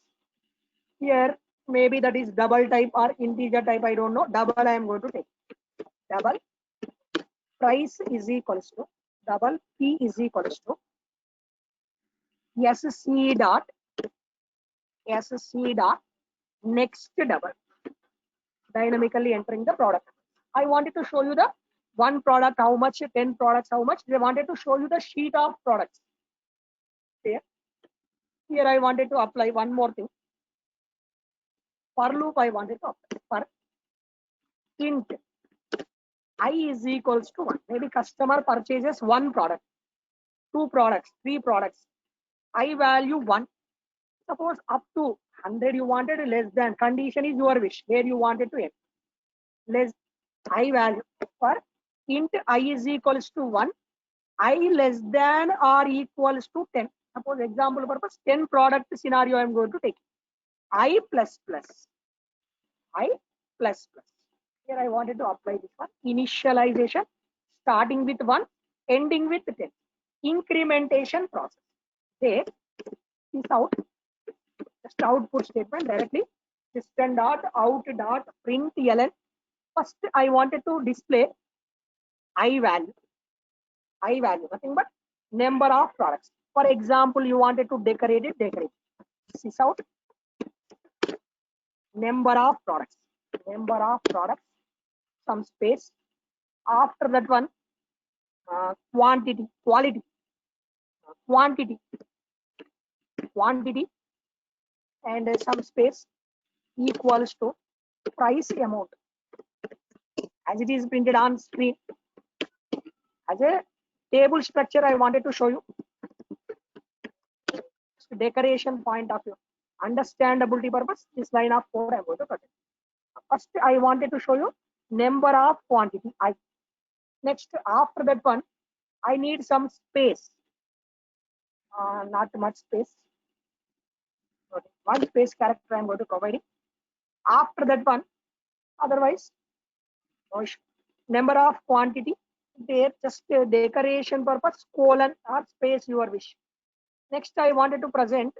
C: Here maybe that is double type or integer type. I don't know. Double I am going to take. Double price is equals to double P is equals to SC dot next double. Dynamically entering the product. I wanted to show you the one product how much, 10 products how much. They wanted to show you the sheet of products. Here I wanted to apply one more thing. For loop I wanted to apply for int I is equals to 1. Maybe customer purchases one product, 2 products, 3 products. I value 1. Suppose up to 100 you wanted, less than, condition is your wish, where you wanted to end. Less I value for int I is equals to 1, I less than or equals to 10. Suppose example purpose 10 product scenario I am going to take. I plus plus. Here I wanted to apply this one. Initialization starting with 1, ending with 10. Incrementation process. There is out. Just output statement directly. System dot out dot println. First I wanted to display I value, nothing but number of products. For example, you wanted to decorate it. Sys out number of products, some space. After that one, quantity, and some space equals to price amount as it is printed on screen. As a table structure I wanted to show you. Decoration point of view, understandability purpose, this line of code I am going to cut it. First I wanted to show you number of quantity I. Next after that one I need some space. not much space. Okay. One space character I'm going to provide it. After that one, otherwise, no issue. Number of quantity, there just decoration purpose, colon or space your wish. Next, I wanted to present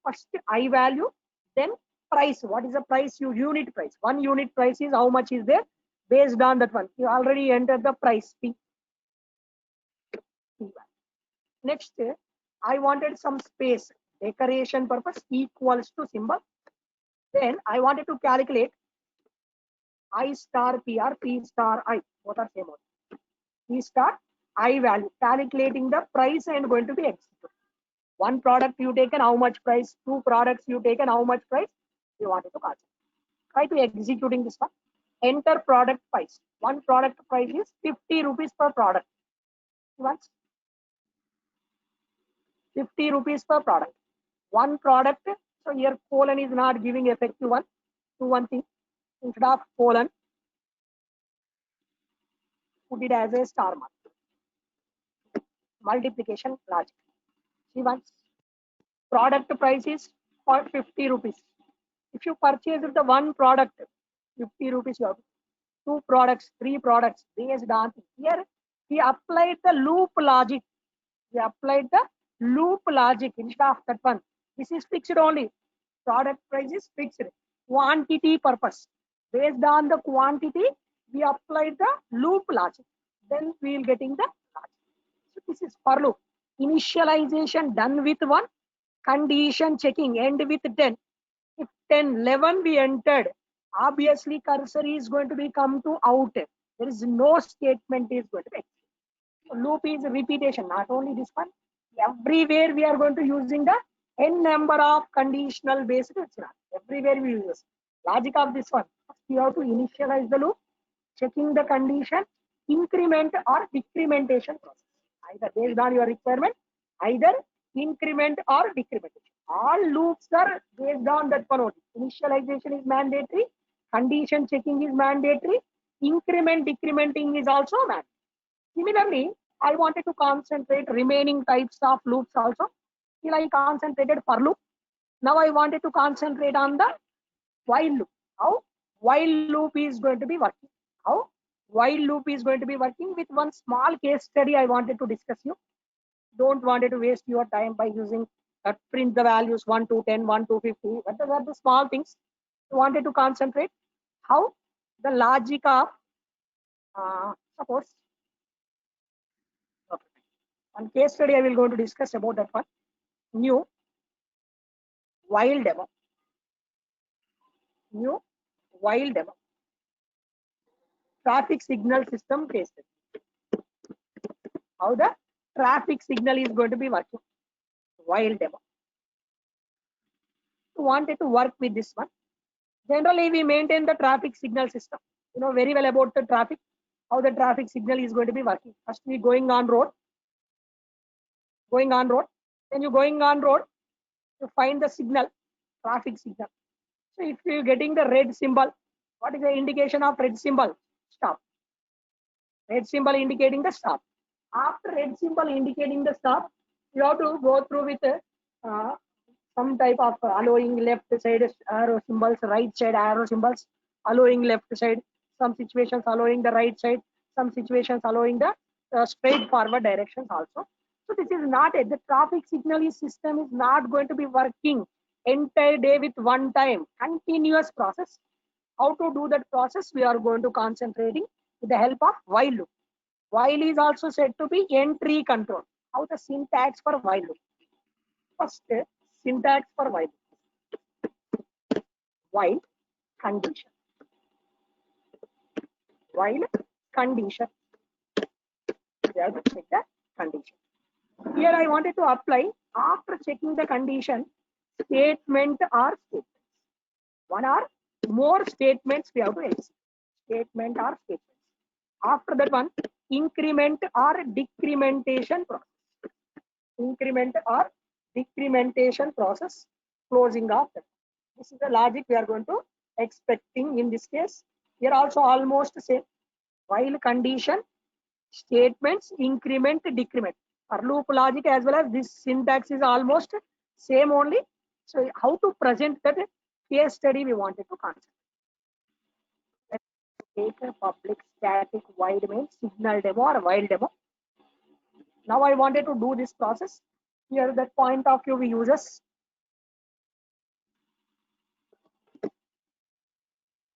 C: first I value, then price. What is the price? Unit price. One unit price is how much is there based on that one. You already entered the price P. Next, I wanted some space. Decoration purpose equals to symbol. Then I wanted to calculate I star P or P star I. Both are same only. P star I value. Calculating the price and going to be executed. One product you taken, how much price? Two products you taken, how much price? You wanted to calculate. Try to executing this one. Enter product price. One product price is 50 rupees per product. Once 50 rupees per product. One product. So here colon is not giving effective one. Do one thing. Instead of colon, put it as a star mark. Multiplication logic. See once. Product price is for 50 rupees. If you purchase the one product, 50 rupees you have. Two products, three products based on here. We applied the loop logic. We applied the loop logic instead of that one. This is fixed only. Product price is fixed. Quantity purpose. Based on the quantity, we applied the loop logic. Then we will getting the logic. So this is for loop. Initialization done with one. Condition checking end with 10. If 10, 11 we entered, obviously cursor is going to be come to out. There is no statement is going to be. So loop is repetition, not only this one. Everywhere we are going to using the n number of conditional based. Everywhere we use this. Logic of this one. You have to initialize the loop, checking the condition, increment or decrementation process. Either based on your requirement, either increment or decrementation. All loops are based on that one only. Initialization is mandatory, condition checking is mandatory, increment decrementing is also mandatory. Similarly, I wanted to concentrate remaining types of loops also. Till I concentrated for loop. Now I wanted to concentrate on the while loop. How while loop is going to be working? How while loop is going to be working? With one small case study I wanted to discuss you. Don't wanted to waste your time by using print the values 1 to 10, 1 to 50. What are the small things you wanted to concentrate? How the logic of suppose on case study I will go to discuss about that one. New while demo. New while demo. Traffic signal system case study. How the traffic signal is going to be working while demo. Wanted to work with this one. Generally, we maintain the traffic signal system. You know very well about the traffic, how the traffic signal is going to be working. First, we going on road. Going on road. When you going on road, you find the signal, traffic signal. So if you getting the red symbol, what is the indication of red symbol? Stop. Red symbol indicating the stop. After red symbol indicating the stop, you have to go through with some type of allowing left side arrow symbols, right side arrow symbols, allowing left side, some situations allowing the right side, some situations allowing the straightforward directions also. So this is not it. The traffic signal system is not going to be working entire day with one time, continuous process. How to do that process? We are going to concentrating with the help of while loop. While is also said to be entry control. How the syntax for while loop? First, syntax for while. While condition. While condition. We have to check the condition. Here I wanted to apply, after checking the condition, statement or statements. One or more statements we have to execute. Statement or statements. After that one, increment or decrementation process. Increment or decrementation process, closing of that. This is the logic we are going to expecting in this case. Here also almost same. While condition, statements, increment, decrement. For loop logic as well as this syntax is almost same only. So how to present that case study we wanted to consider. Let's take a public static void main signal demo or while demo. Now I wanted to do this process. Here that point of view we uses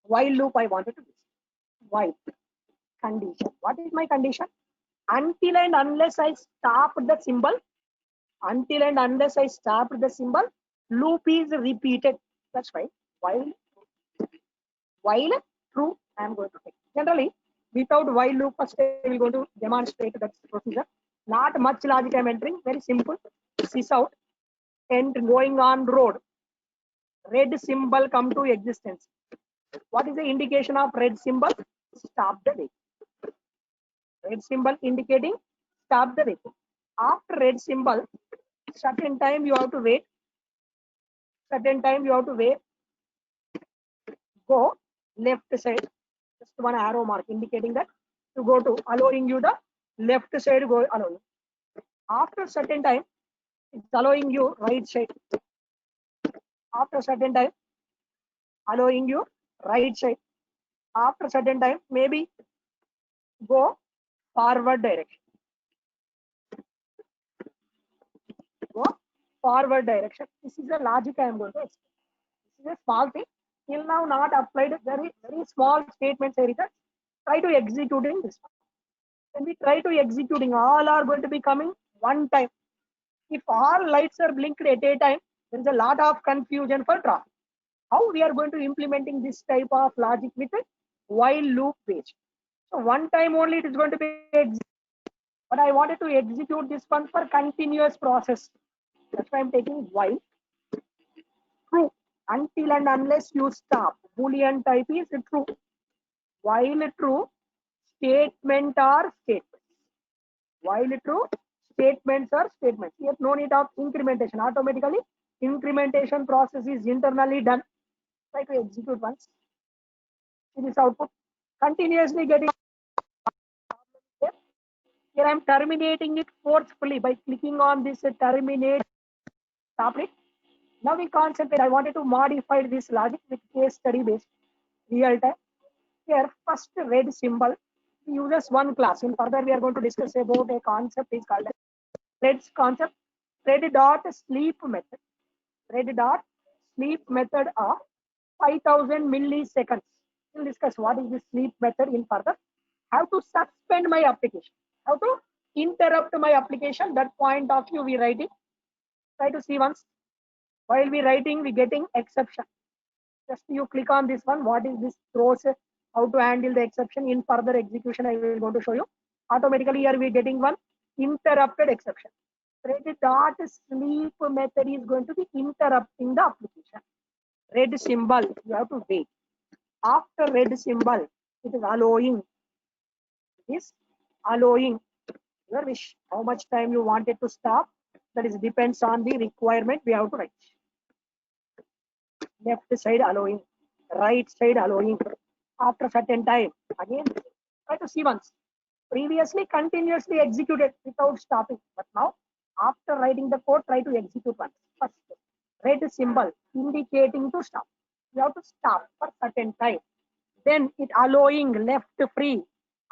C: while loop. I wanted to do while condition. What is my condition? Until and unless I stop the symbol, until and unless I stop the symbol, loop is repeated. That's right. While true, I am going to take. Generally, without while loop, first I will go to demonstrate that procedure. Not much logic I am entering. Very simple. Sys out and going on road. Red symbol come to existence. What is the indication of red symbol? Stop the vehicle. Red symbol indicating stop the vehicle. After red symbol, certain time you have to wait. Certain time you have to wait. Go left side. Just one arrow mark indicating that to go to, allowing you the left side go allow. After certain time, it's allowing you right side. After certain time, allowing you right side. After certain time, maybe go forward direction. Go forward direction. This is the logic I am going to explain. This is a small thing. Till now not applied. Very small statements. Try to executing this one. When we try to executing, all are going to be coming one time. If all lights are blinked at a time, there is a lot of confusion for traffic. How we are going to implementing this type of logic with a while loop page? So one time only it is going to be executed. But I wanted to execute this one for continuous process. That's why I'm taking while true until and unless you stop. Boolean type is true. While true, statement or statements. While true, statements or statements. Here no need of incrementation. Automatically incrementation process is internally done. Try to execute once. See this output. Continuously getting. Here I am terminating it forcefully by clicking on this terminate. Stop it. Now we concentrate. I wanted to modify this logic with case study based real time. Here first red symbol uses one class. In further we are going to discuss about a concept is called red's concept. Red dot sleep method. Red dot sleep method of 5000 milliseconds. We'll discuss what is the sleep method in further. How to suspend my application. How to interrupt my application. That point of view we writing. Try to see once. While we writing, we getting exception. Just you click on this one. What is this throws? How to handle the exception in further execution? I will going to show you. Automatically here we getting one interrupted exception. Red dot sleep method is going to be interrupting the application. Red symbol you have to wait. After red symbol, it is allowing. Is allowing your wish. How much time you wanted to stop? That is depends on the requirement we have to write. Left side allowing, right side allowing. After certain time, again try to see once. Previously continuously executed without stopping, but now after writing the code, try to execute once. First, red symbol indicating to stop. You have to stop for certain time. Then it allowing left free,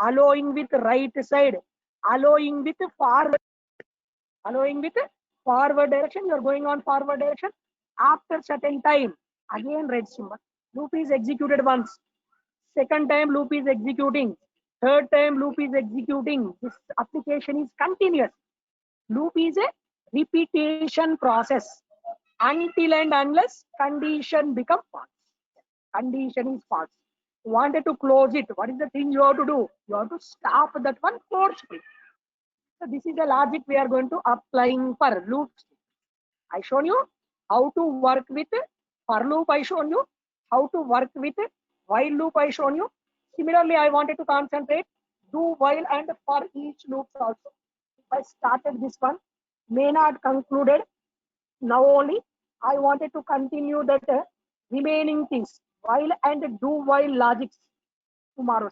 C: allowing with right side, allowing with forward, allowing with forward direction. You are going on forward direction. After certain time, again red symbol. Loop is executed once. Second time loop is executing. Third time loop is executing. This application is continuous. Loop is a repetition process until and unless condition become false. Condition is false. You wanted to close it. What is the thing you have to do? You have to stop that one forcefully. So this is the logic we are going to applying for loops. I shown you how to work with for loop. I shown you how to work with while loop. I shown you. Similarly, I wanted to concentrate do while and for each loops also. If I started this one, may not concluded. Now only I wanted to continue that remaining things while and do while logics tomorrow.